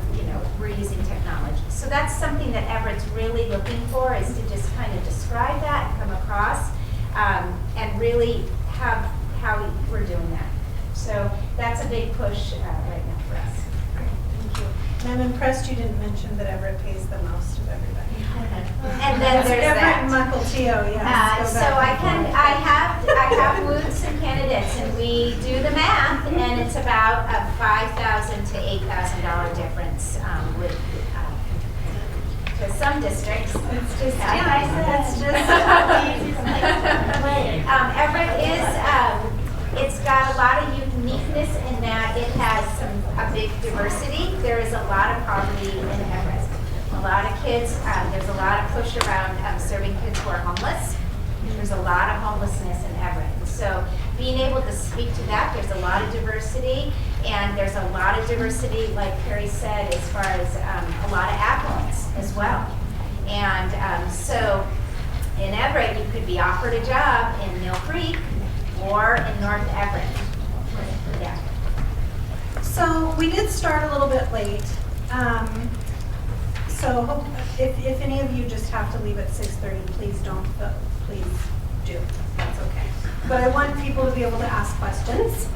we're using technology. So that's something that Everett's really looking for, is to just kind of describe that and come across and really have how we're doing that. So that's a big push right now for us. Thank you. And I'm impressed you didn't mention that Everett pays the most of everybody. And then there's Everett that. and Mukilteo, yes. So I have moved some candidates, and we do the math, and it's about a $5,000 to $8,000 difference with to some districts. It's just Everett is. It's got a lot of uniqueness in that it has a big diversity. There is a lot of poverty in Everett. A lot of kids, there's a lot of push around serving kids who are homeless. There's a lot of homelessness in Everett. So being able to speak to that, there's a lot of diversity, and there's a lot of diversity, like Kari said, as far as a lot of affluence as well. And so in Everett, you could be offered a job in Mill Creek or in North Everett. Yeah. So we did start a little bit late. So if any of you just have to leave at 6:30, please don't, please do. That's okay. But I want people to be able to ask questions.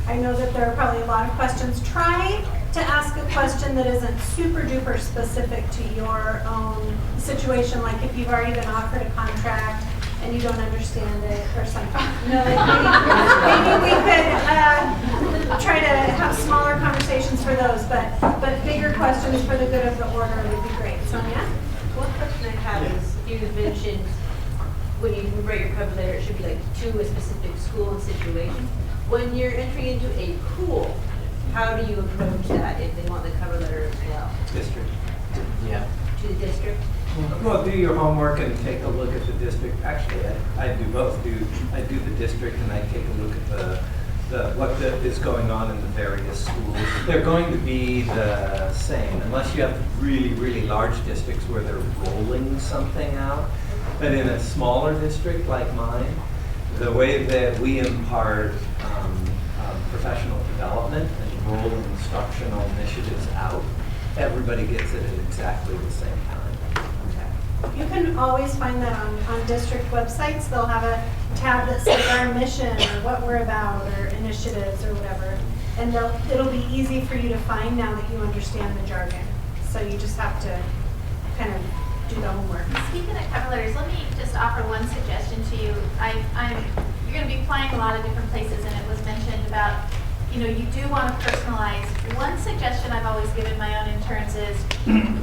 I know that there are probably a lot of questions. Try to ask a question that isn't super duper specific to your own situation, like if you've already been offered a contract and you don't understand it or something. Maybe we could try to have smaller conversations for those, but bigger questions for the good of the order would be great. Sonia? One question I have is, you mentioned when you write your cover letter, it should be like to a specific school and situation. When you're entering into a pool, how do you approach that if they want the cover letter as well? District. Yeah. To the district? Well, do your homework and take a look at the district. Actually, I do both. I do the district and I take a look at what is going on in the various schools. They're going to be the same, unless you have really, really large districts where they're rolling something out. But in a smaller district like mine, the way that we impart professional development and roll instructional initiatives out, everybody gets it at exactly the same time. You can always find that on district websites. They'll have a tab that says our mission or what we're about or initiatives or whatever. And it'll be easy for you to find now that you understand the jargon. So you just have to kind of do the homework. Speaking of cover letters, let me just offer one suggestion to you. You're going to be applying a lot of different places, and it was mentioned about, you do want to personalize. One suggestion I've always given my own interns is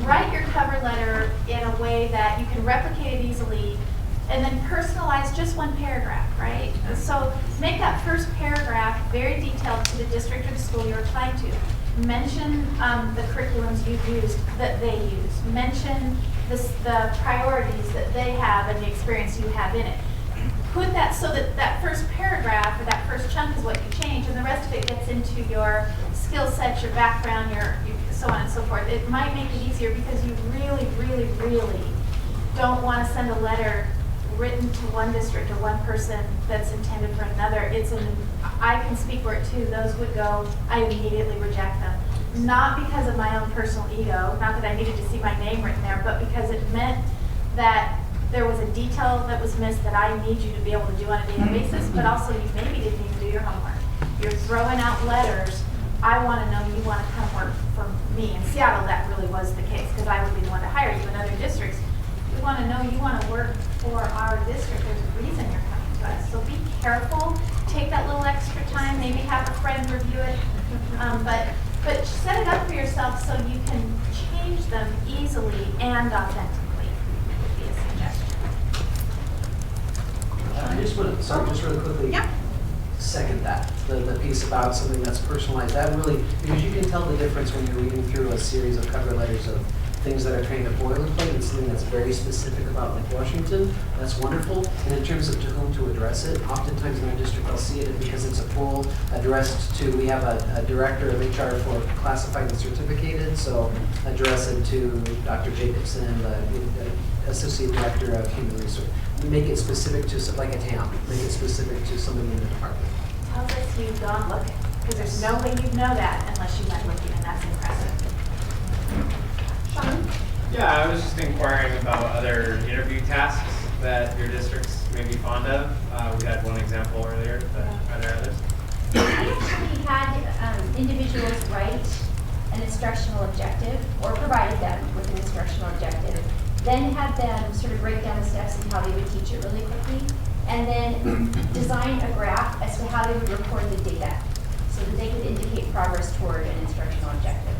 write your cover letter in a way that you can replicate it easily, and then personalize just one paragraph, right? So make that first paragraph very detailed to the district or the school you're applying to. Mention the curriculums you've used that they use. Mention the priorities that they have and the experience you have in it. Put that so that first paragraph or that first chunk is what you change, and the rest of it gets into your skill set, your background, your so on and so forth. It might make it easier because you really, really, really don't want to send a letter written to one district or one person that's intended for another. I can speak for it too. Those would go, I immediately reject them. not because of my own personal ego, not that I needed to see my name written there, but because it meant that there was a detail that was missed that I need you to be able to do on a daily basis, but also you maybe didn't even do your homework. You're throwing out letters. I want to know you want to come work for me. In Seattle, that really was the case because I would be the one to hire you. In other districts, we want to know you want to work for our district. There's a reason you're coming to us. So be careful. Take that little extra time. Maybe have a friend review it. But set it up for yourself so you can change them easily and authentically. Would be a suggestion. I just want to, sorry, just really quickly. Yeah. Second that, the piece about something that's personalized, that really, because you can tell the difference when you're reading through a series of cover letters of things that are kind of boilerplate and something that's very specific about like Washington. That's wonderful. And in terms of to whom to address it, oftentimes in our district I'll see it because it's a poll addressed to, we have a director of HR for classified and certificated, so address it to Dr. Jacobson, the associate director of human resource. Make it specific to, like a Tam, make it specific to somebody in the department. Tells us you've gone looking, because there's no way you'd know that unless you went looking, and that's impressive. Sean? Yeah, I was just inquiring about other interview tasks that your districts may be fond of. We had one example earlier, but are there others? I actually had individuals write an instructional objective or provided them with an instructional objective, then had them sort of break down the steps and how they would teach it really quickly, and then design a graph as to how they would record the data so that they could indicate progress toward an instructional objective.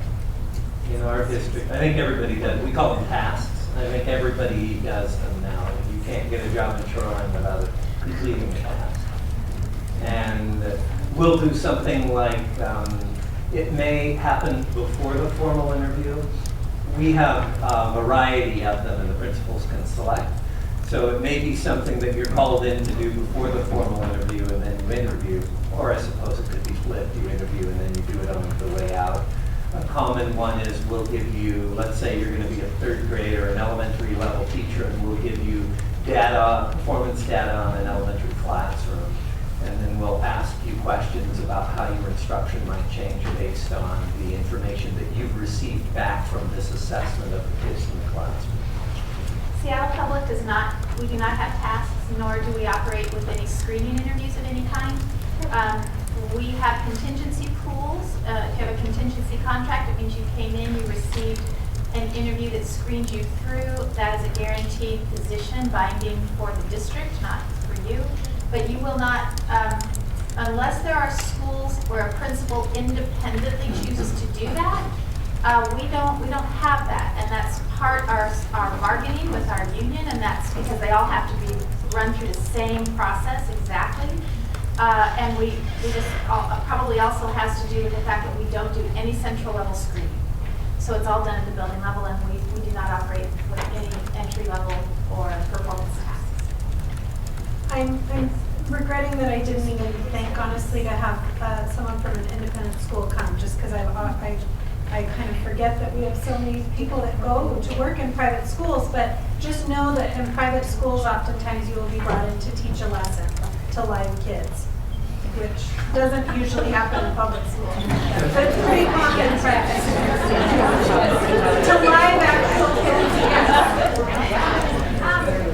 In our district, I think everybody does. We call them tasks. I think everybody does them now. You can't get a job in Shoreline without completing a task. And we'll do something like, it may happen before the formal interview. We have a variety of them and the principals can select. So it may be something that you're called in to do before the formal interview and then you interview, or I suppose it could be flipped, you interview and then you do it on the way out. A common one is we'll give you, let's say you're going to be a third grade or an elementary level teacher, and we'll give you data, performance data on an elementary classroom. And then we'll ask you questions about how your instruction might change based on the information that you've received back from this assessment of the kids in the classroom. Seattle Public does not, we do not have tasks, nor do we operate with any screening interviews of any kind. We have contingency pools. If you have a contingency contract, it means you came in, you received an interview that screened you through. That is a guaranteed position, binding for the district, not for you. But you will not, unless there are schools where a principal independently chooses to do that, we don't have that, and that's part our bargaining with our union, and that's because they all have to be run through the same process exactly. And we just probably also has to do with the fact that we don't do any central level screening. So it's all done at the building level, and we do not operate with any entry level or performance tasks. I'm regretting that I didn't even think, honestly, to have someone from an independent school come, just because I kind of forget that we have so many people that go to work in private schools, but just know that in private schools, oftentimes you will be brought in to teach a lesson to live kids, which doesn't usually happen in public schools. But it's pretty common practice. To live actual kids, yes.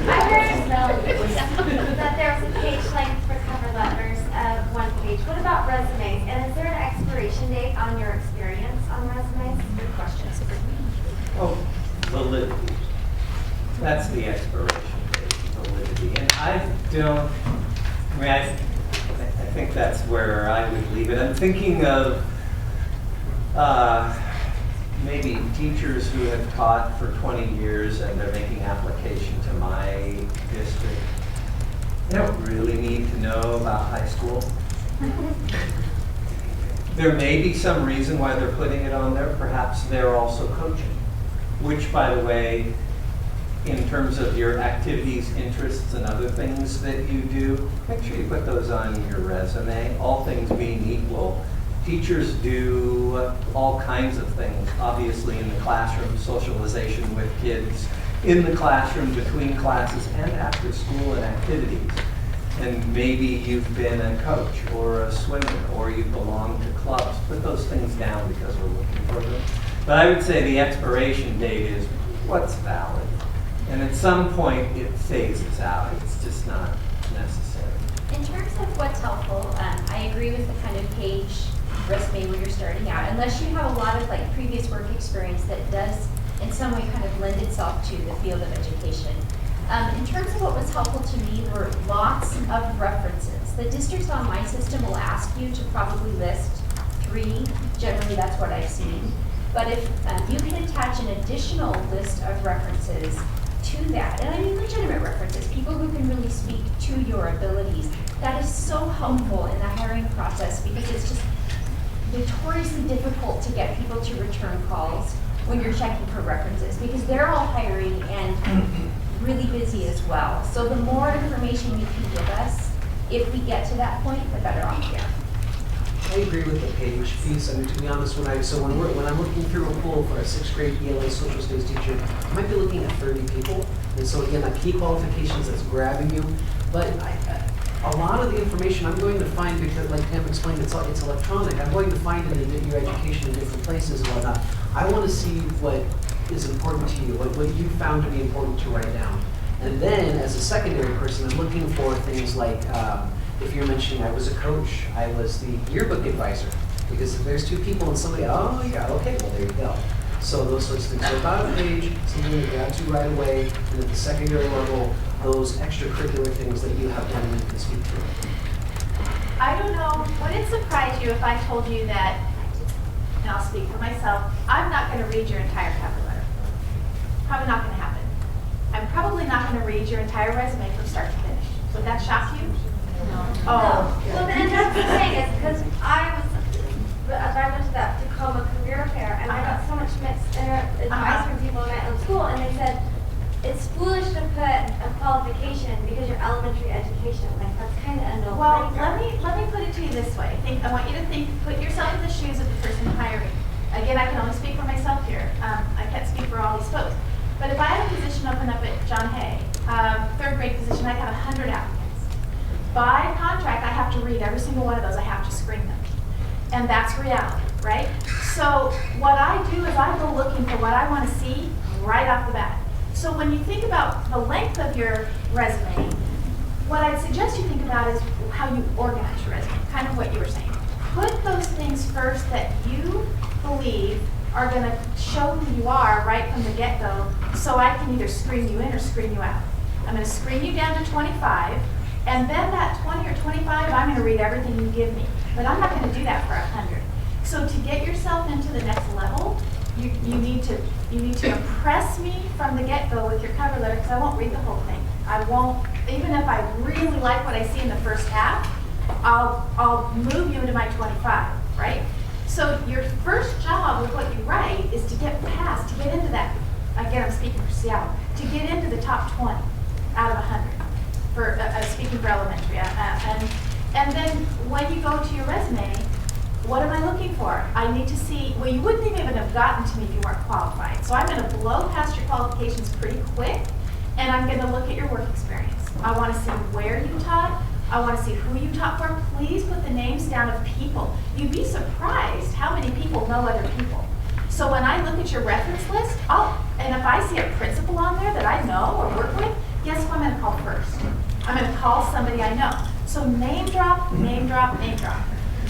I heard that there was a page length for cover letters of 1 page. What about resumes? And is there an expiration date on your experience on resumes? Good question. Oh, validity. That's the expiration date, validity. And I think that's where I would leave it. I'm thinking of maybe teachers who have taught for 20 years and they're making application to my district. They don't really need to know about high school. There may be some reason why they're putting it on there. Perhaps they're also coaching, which, by the way, in terms of your activities, interests, and other things that you do, make sure you put those on your resume. All things being equal, teachers do all kinds of things, obviously in the classroom, socialization with kids, in the classroom, between classes, and after school and activities. And maybe you've been a coach or a swimmer or you belong to clubs, but those things down because we're looking for them. But I would say the expiration date is what's valid. And at some point, it phases out. It's just not necessary. In terms of what's helpful, I agree with the kind of page resume when you're starting out, unless you have a lot of like previous work experience that does in some way kind of lend itself to the field of education. In terms of what was helpful to me were lots of references. The districts on my system will ask you to probably list 3. Generally, that's what I've seen. But if you can attach an additional list of references to that, and I mean legitimate references, people who can really speak to your abilities, that is so helpful in the hiring process because it's just notoriously difficult to get people to return calls when you're checking for references because they're all hiring and really busy as well. So the more information you can give us, if we get to that point, the better off we are. I agree with the page piece. I mean, to be honest, when I'm looking through a pool for a 6th grade ELA social studies teacher, I might be looking at 30 people. And so again, like key qualifications that's grabbing you. But a lot of the information I'm going to find, because like Tam explained, it's electronic. I'm going to find it in your education in different places and whatnot. I want to see what is important to you, what you found to be important to write down. And then as a secondary person, I'm looking for things like, if you're mentioning I was a coach, I was the yearbook advisor. Because if there's 2 people and somebody, oh yeah, okay, well there you go. So those sorts of things. So about a page, something to grab to right away, and at the secondary level, those extracurricular things that you have done and you can speak to. I don't know, would it surprise you if I told you that, and I'll speak for myself, I'm not going to read your entire cover letter. Probably not going to happen. I'm probably not going to read your entire resume from start to finish. Would that shock you? No. Oh. Well, and that's the thing is because I went to that Tacoma career fair and I got so much mixed advice from people in my own school, and they said it's foolish to put a qualification because you're elementary education. Like that's kind of a no-brainer. Well, let me put it to you this way. I want you to put yourself in the shoes of the person hiring. Again, I can only speak for myself here. I can't speak for all these folks. But if I had a position open up at John Hay, 3rd grade position, I'd have 100 applicants. By contract, I have to read every single one of those. I have to screen them. And that's reality, right? So what I do is I go looking for what I want to see right off the bat. So when you think about the length of your resume, what I'd suggest you think about is how you organize your resume, kind of what you were saying. Put those things first that you believe are going to show who you are right from the get-go, so I can either screen you in or screen you out. I'm going to screen you down to 25, and then that 20 or 25, I'm going to read everything you give me. But I'm not going to do that for 100. So to get yourself into the next level, you need to impress me from the get-go with your cover letter, because I won't read the whole thing. I won't, even if I really like what I see in the first half, I'll move you into my 25, right? So your first job with what you write is to get past, to get into that, again, I'm speaking for Seattle, to get into the top 20 out of 100, for speaking for elementary. And then when you go to your resume, what am I looking for? I need to see, well, you wouldn't even have gotten to me if you weren't qualified. So I'm going to blow past your qualifications pretty quick, and I'm going to look at your work experience. I want to see where you taught. I want to see who you taught for. Please put the names down of people. You'd be surprised how many people know other people. So when I look at your reference list, and if I see a principal on there that I know or work with, guess who I'm going to call first? I'm going to call somebody I know. So name drop, name drop, name drop.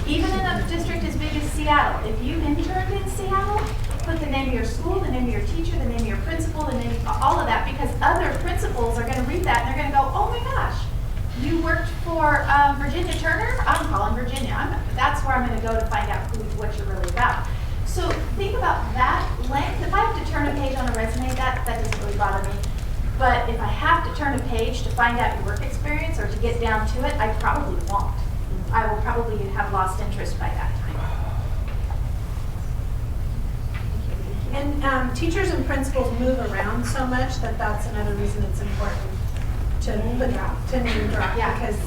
Even in a district as big as Seattle, if you interned in Seattle, put the name of your school, the name of your teacher, the name of your principal, the name of all of that, because other principals are going to read that and they're going to go, oh my gosh, you worked for Virginia Turner? I'm calling Virginia. That's where I'm going to go to find out what you're really about. So think about that length. If I have to turn a page on a resume, that doesn't really bother me. But if I have to turn a page to find out your work experience or to get down to it, I probably won't. I will probably have lost interest by that time. And teachers and principals move around so much that's another reason it's important to name drop. Yeah. Because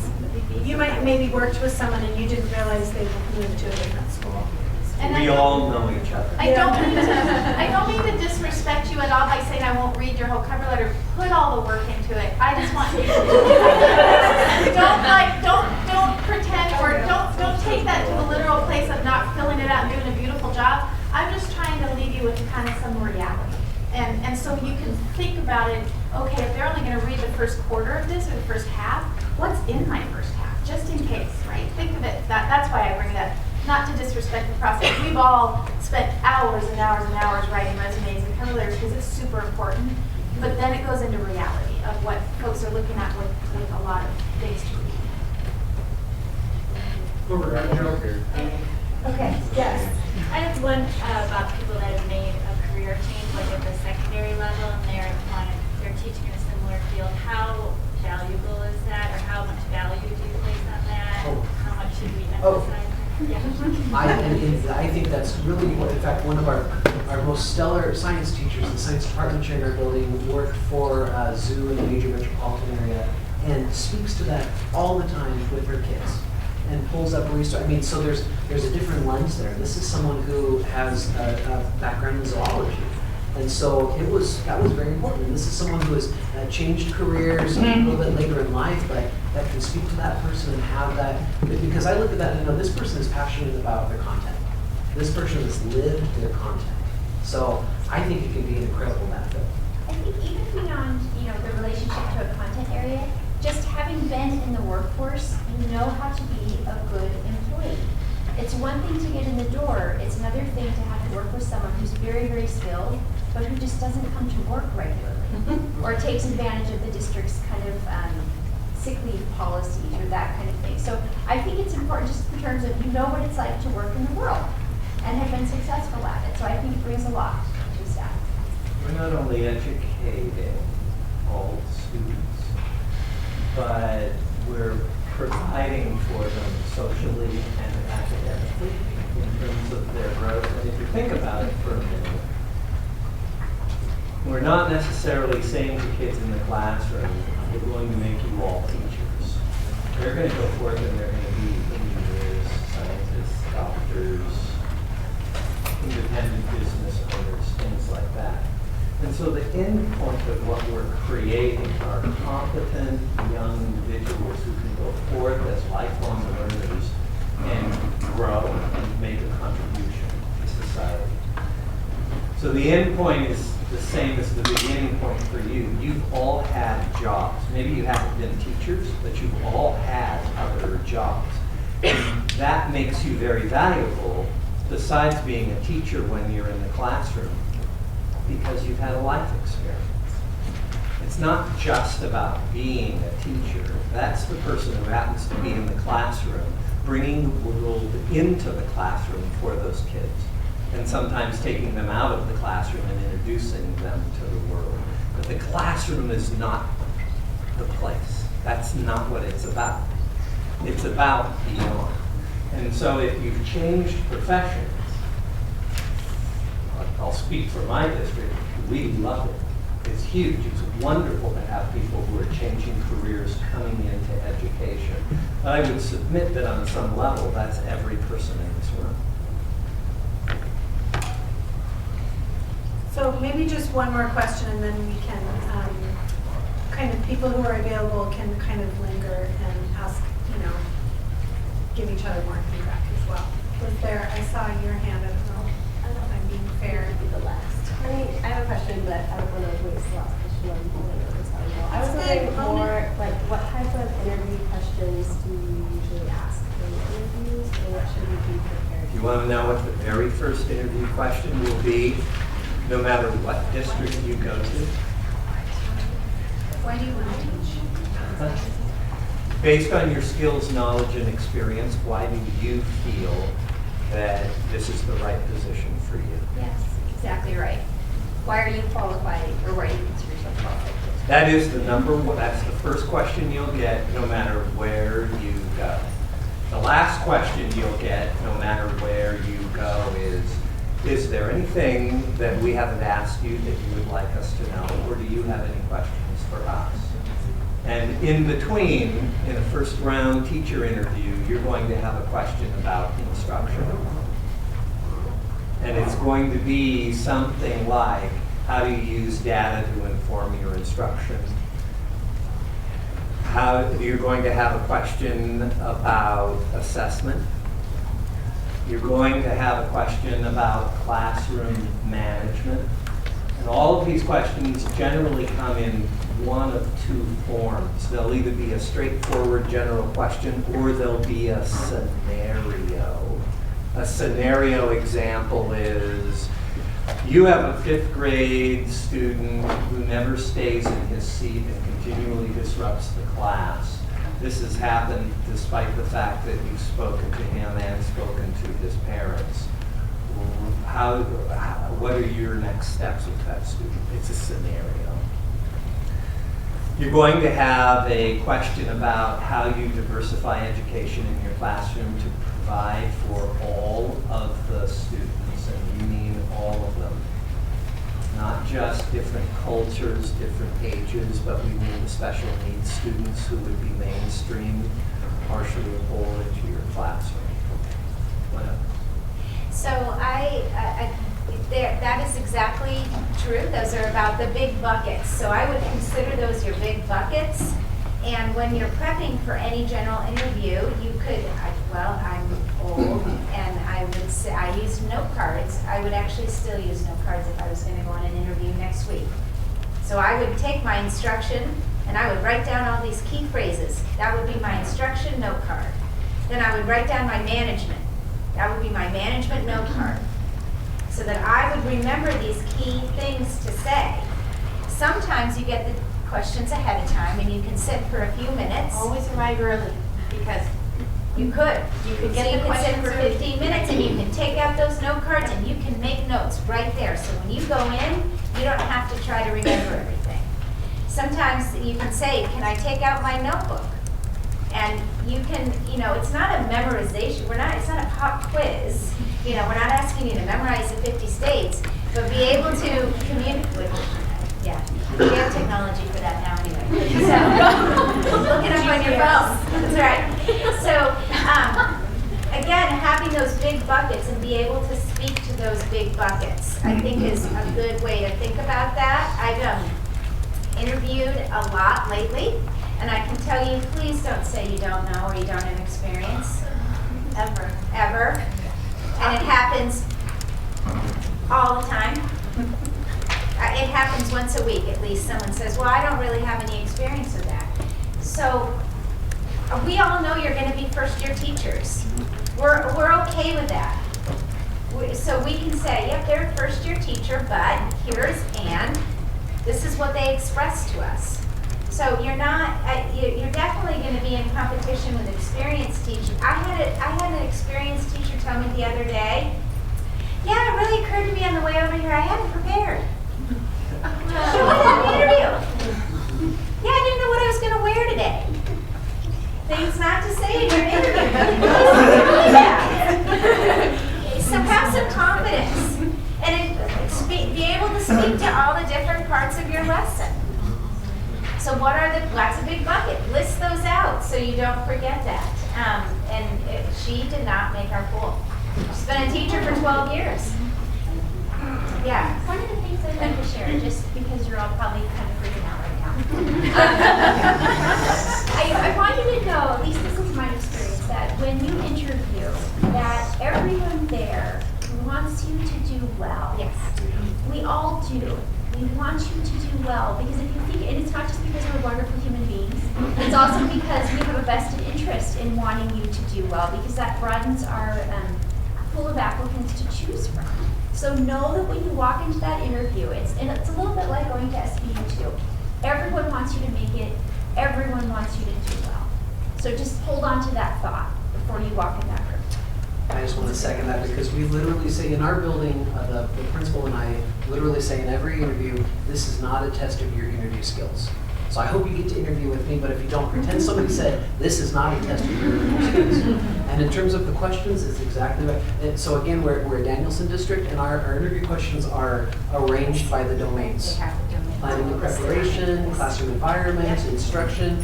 you might maybe worked with someone and you didn't realize they moved to a different school. And We all know each other. I don't mean to disrespect you at all by saying I won't read your whole cover letter. Put all the work into it. I just want you to don't pretend or don't take that to the literal place of not filling it it out and doing a beautiful job. I'm just trying to leave you with kind of some reality. And so you can think about it, okay, if they're only going to read the first quarter of this or the first half, what's in my first half, just in case, right? Think of it, that's why I bring it up. Not to disrespect the process. We've all spent hours and hours and hours writing resumes and cover letters because it's super important. But then it goes into reality of what folks are looking at with a lot of things to read. Okay, yes. I have one about people that have made a career change, like at the secondary level, and they're teaching in a similar field. How valuable is that, or how much value do you place on that? How much should we emphasize? Yeah. I think that's really what, in fact, one of our most stellar science teachers, the science department chair in our building, worked for a zoo in the major metropolitan area and speaks to that all the time with her kids and pulls up research. I mean, so there's a different lens there. This is someone who has a background in zoology. And so that was very important. And this is someone who has changed careers a little bit later in life, but that can speak to that person and have that, because I look at that and know this person is passionate about their content. This person has lived their content. So I think it can be an incredible benefit. I think even beyond, the relationship to a content area, just having been in the workforce, you know how to be a good employee. It's one thing to get in the door, it's another thing to have to work with someone who's very, very skilled, but who just doesn't come to work regularly, or takes advantage of the district's kind of sick leave policies or that kind of thing. So I think it's important just in terms of you know what it's like to work in the world and have been successful at it. So I think it brings a lot to staff. We're not only educating all students, but we're providing for them socially and academically in terms of their growth. And if you think about it for a minute, we're not necessarily saying to kids in the classroom, we're going to make you all teachers. They're going to go forth and they're going to be engineers, scientists, doctors, independent business owners, things like that. And so the end point of what we're creating are competent young individuals who can go forth as lifelong learners and grow and make a contribution to society. So the end point is the same as the beginning point for you. You've all had jobs. Maybe you haven't been teachers, but you've all had other jobs. And that makes you very valuable, besides being a teacher when you're in the classroom, because you've had a life experience. It's not just about being a teacher. That's the person who happens to be in the classroom, bringing the world into the classroom for those kids, and sometimes taking them out of the classroom and introducing them to the world. But the classroom is not the place. That's not what it's about. It's about beyond. And so if you've changed professions, I'll speak for my district, we love it. It's huge. It's wonderful to have people who are changing careers coming into education. But I would submit that on some level, that's every person in this room. So maybe just one more question, and then we can, kind of people who are available can kind of linger and ask, give each other more feedback as well. Was there, I saw your hand, I don't know if I'm being fair. The last. I have a question, but I don't want to waste the last question on I was wondering more, like, what type of interview questions do you usually ask in interviews, and what should we be prepared? You want to know what the very first interview question will be, no matter what district you go to? Why do you want to teach? Based on your skills, knowledge, and experience, why do you feel that this is the right position for you? Yes, exactly right. Why are you qualified, or why do you consider yourself qualified? That is the number one, that's the first question you'll get no matter where you go. The last question you'll get no matter where you go is there anything that we haven't asked you that you would like us to know, or do you have any questions for us? And in between, in a first round teacher interview, you're going to have a question about instruction. And it's going to be something like, how do you use data to inform your instruction? You're going to have a question about assessment. You're going to have a question about classroom management. And all of these questions generally come in one of two forms. They'll either be a straightforward general question or they'll be a scenario. A scenario example is, you have a 5th grade student who never stays in his seat and continually disrupts the class. This has happened despite the fact that you've spoken to him and spoken to his parents. What are your next steps with that student? It's a scenario. You're going to have a question about how you diversify education in your classroom to provide for all of the students, and you mean all of them. Not just different cultures, different ages, but we mean the special needs students who would be mainstreamed partially or whole into your classroom. Whatever. So that is exactly true. Those are about the big buckets. So I would consider those your big buckets. And when you're prepping for any general interview, you could, I'm old, and I would say, I use note cards. I would actually still use note cards if I was going to go on an interview next week. So I would take my instruction, and I would write down all these key phrases. That would be my instruction note card. Then I would write down my management. That would be my management note card. So that I would remember these key things to say. Sometimes you get the questions ahead of time and you can sit for a few minutes. Always arrive early, because You could get the sit questions for early. 15 minutes and you can take out those note cards and you can make notes right there. So when you go in, you don't have to try to remember everything. Sometimes you can say, can I take out my notebook? And you can, it's not a memorization. It's not a pop quiz. We're not asking you to memorize the 50 states, but be able to communicate. Yeah, we have technology for that now anyway. So look it up on your phone. That's right. So again, having those big buckets and be able to speak to those big buckets, I think is a good way to think about that. I've interviewed a lot lately. And I can tell you, please don't say you don't know or you don't have experience. Ever. Ever. And it happens all the time. It happens once a week at least. Someone says, well, I don't really have any experience with that. So we all know you're going to be first-year teachers. We're okay with that. So we can say, yep, they're a first-year teacher, but here's and this is what they expressed to us. So you're definitely going to be in competition with experienced teachers. I had an experienced teacher tell me the other day, yeah, it really occurred to me on the way over here, I hadn't prepared. She went on the interview. Yeah, I didn't know what I was going to wear today. Things not to say in your interview. So have some confidence and be able to speak to all the different parts of your lesson. So what's a big bucket? List those out so you don't forget that. She did not make our pool. She's been a teacher for 12 years. Yeah. One of the things I'd like to share, just because you're all probably kind of freaking out right now. I want you to know, at least this is my experience, that when you interview, that everyone there wants you to do well. Yes. We all do. We want you to do well, because if you think, and it's not just because we're wonderful human beings, it's also because we have a vested interest in wanting you to do well, because that broadens our pool of applicants to choose from. So know that when you walk into that interview, it's a little bit like going to SBU too. Everyone wants you to make it. Everyone wants you to do well. So just hold on to that thought before you walk in that room. I just want to second that, because we literally say in our building, the principal and I literally say in every interview, this is not a test of your interview skills. So I hope you get to interview with me, but if you don't, pretend somebody said, this is not a test of your interview skills. And in terms of the questions, it's exactly right. And so again, we're a Danielson district, and our interview questions are arranged by the domains. They have the domains. Planning and preparation, classroom environment, instruction,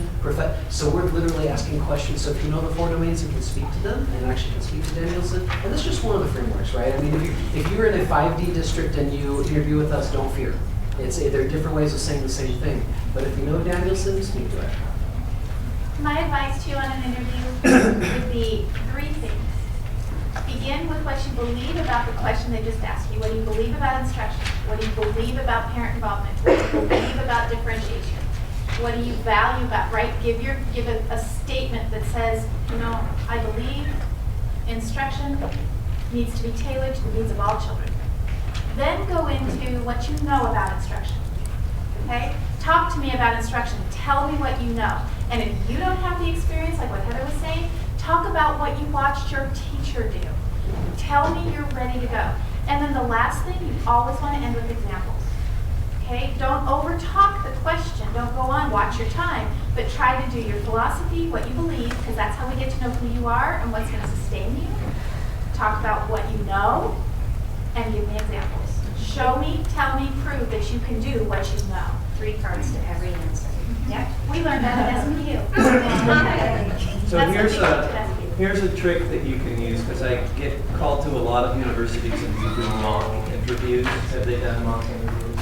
so we're literally asking questions. So if you know the 4 domains, you can speak to them and actually can speak to Danielson. And that's just one of the frameworks, right? I mean, if you're in a 5D district and you interview with us, don't fear. There are different ways of saying the same thing. But if you know Danielson, speak to her. My advice to you on an interview would be 3 things. Be begin with what you believe about the question they just asked you. What do you believe about instruction? What do you believe about parent involvement? What do you believe about differentiation? What do you value about, right? Give a statement that says, you know, I believe instruction needs to be tailored to the needs of all children. Then go into what you know about instruction, okay? Talk to me about instruction. Tell me what you know. And if you don't have the experience, like what Heather was saying, talk about what you watched your teacher do. Tell me you're ready to go. And then the last thing, you always want to end with examples. Okay? Don't overtalk the question. Don't go on, watch your time, but try to do your philosophy, what you believe, because that's how we get to know who you are and what's going to sustain you. Talk about what you know, and give me examples. Show me, tell me, prove that you can do what you know. 3 parts to every answer. Yep. We learned that at SMU. So That's here's a trick that you can use, because I get called to a lot of universities and we do mock interviews. Have they done mock interviews?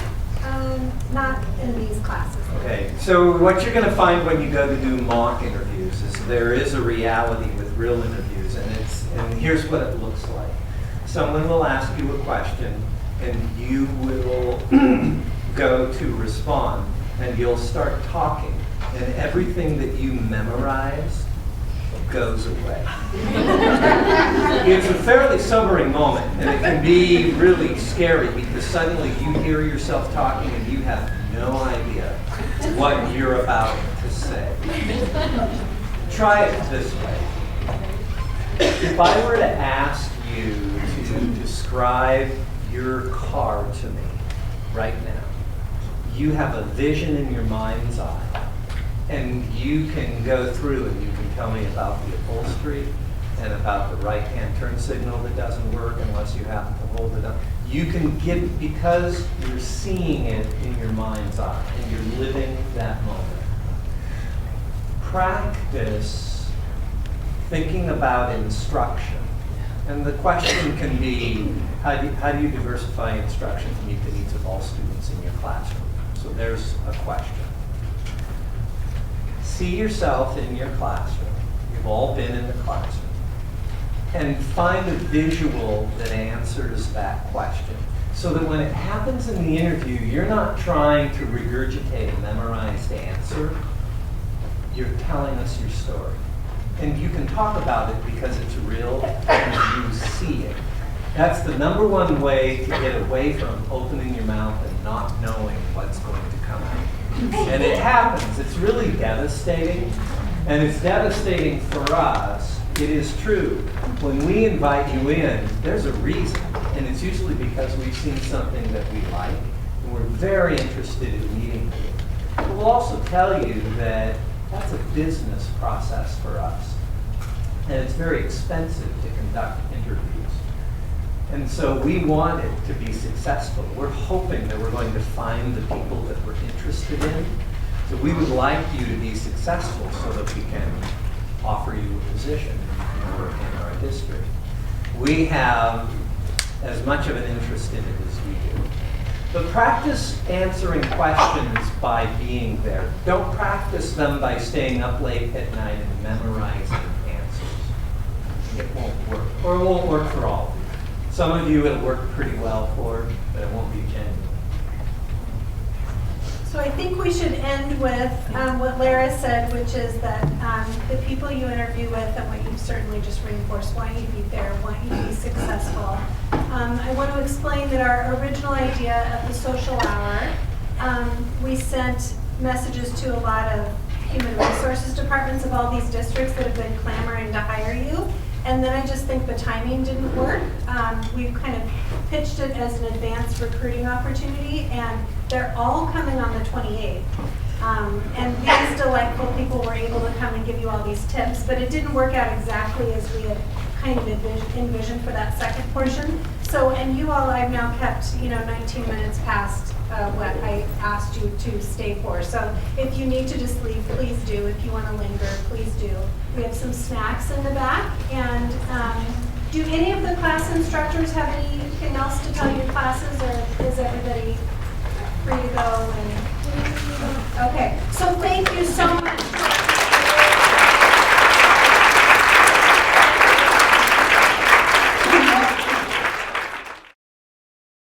Not in these classes. Okay, so what you're going to find when you go to do mock interviews is there is a reality with real interviews, and here's what it looks like. Someone will ask you a question, and you will go to respond, and you'll start talking, and everything that you memorized goes away. It's a fairly sobering moment, and it can be really scary because suddenly you hear yourself talking and you have no idea what you're about to say. Try it this way. If I were to ask you to describe your car to me right now, you have a vision in your mind's eye. And you can go through and you can tell me about the upholstery and about the right-hand turn signal that doesn't work unless you happen to hold it up. You can give, because you're seeing it in your mind's eye and you're living that moment. Practice thinking about instruction. And the question can be, how do you diversify instruction to meet the needs of all students in your classroom? So there's a question. See yourself in your classroom. You've all been in the classroom. And find a visual that answers that question. So that when it happens in the interview, you're not trying to regurgitate a memorized answer. You're telling us your story. And you can talk about it because it's real and you see it. That's the #1 way to get away from opening your mouth and not knowing what's going to come out. And it happens. It's really devastating. And it's devastating for us. It is true. When we invite you in, there's a reason. And it's usually because we've seen something that we like. And we're very interested in meeting you. But we'll also tell you that that's a business process for us. And it's very expensive to conduct interviews. And so we want it to be successful. We're hoping that we're going to find the people that we're interested in. So we would like you to be successful so that we can offer you a position and you can work in our district. We have as much of an interest in it as you do. But practice answering questions by being there. Don't practice them by staying up late at night and memorizing answers. It won't work, or it won't work for all of you. Some of you it'll work pretty well for, but it won't be genuine. So I think we should end with what Lara said, which is that the people you interview with and what you've certainly just reinforced want you to be fair, want you to be successful. I want to explain that our original idea of the social hour, we sent messages to a lot of human resources departments of all these districts that have been clamoring to hire you. And then I just think the timing didn't work. We've kind of pitched it as an advanced recruiting opportunity, and they're all coming on the 28th. And these delightful people were able to come and give you all these tips, but it didn't work out exactly as we had kind of envisioned for that second portion. So, and you all, I've now kept, 19 minutes past what I asked you to stay for. So if you need to just leave, please do. If you want to linger, please do. We have some snacks in the back. And do any of the class instructors have anything else to tell your classes, or is everybody free to go? Okay, so thank you so much.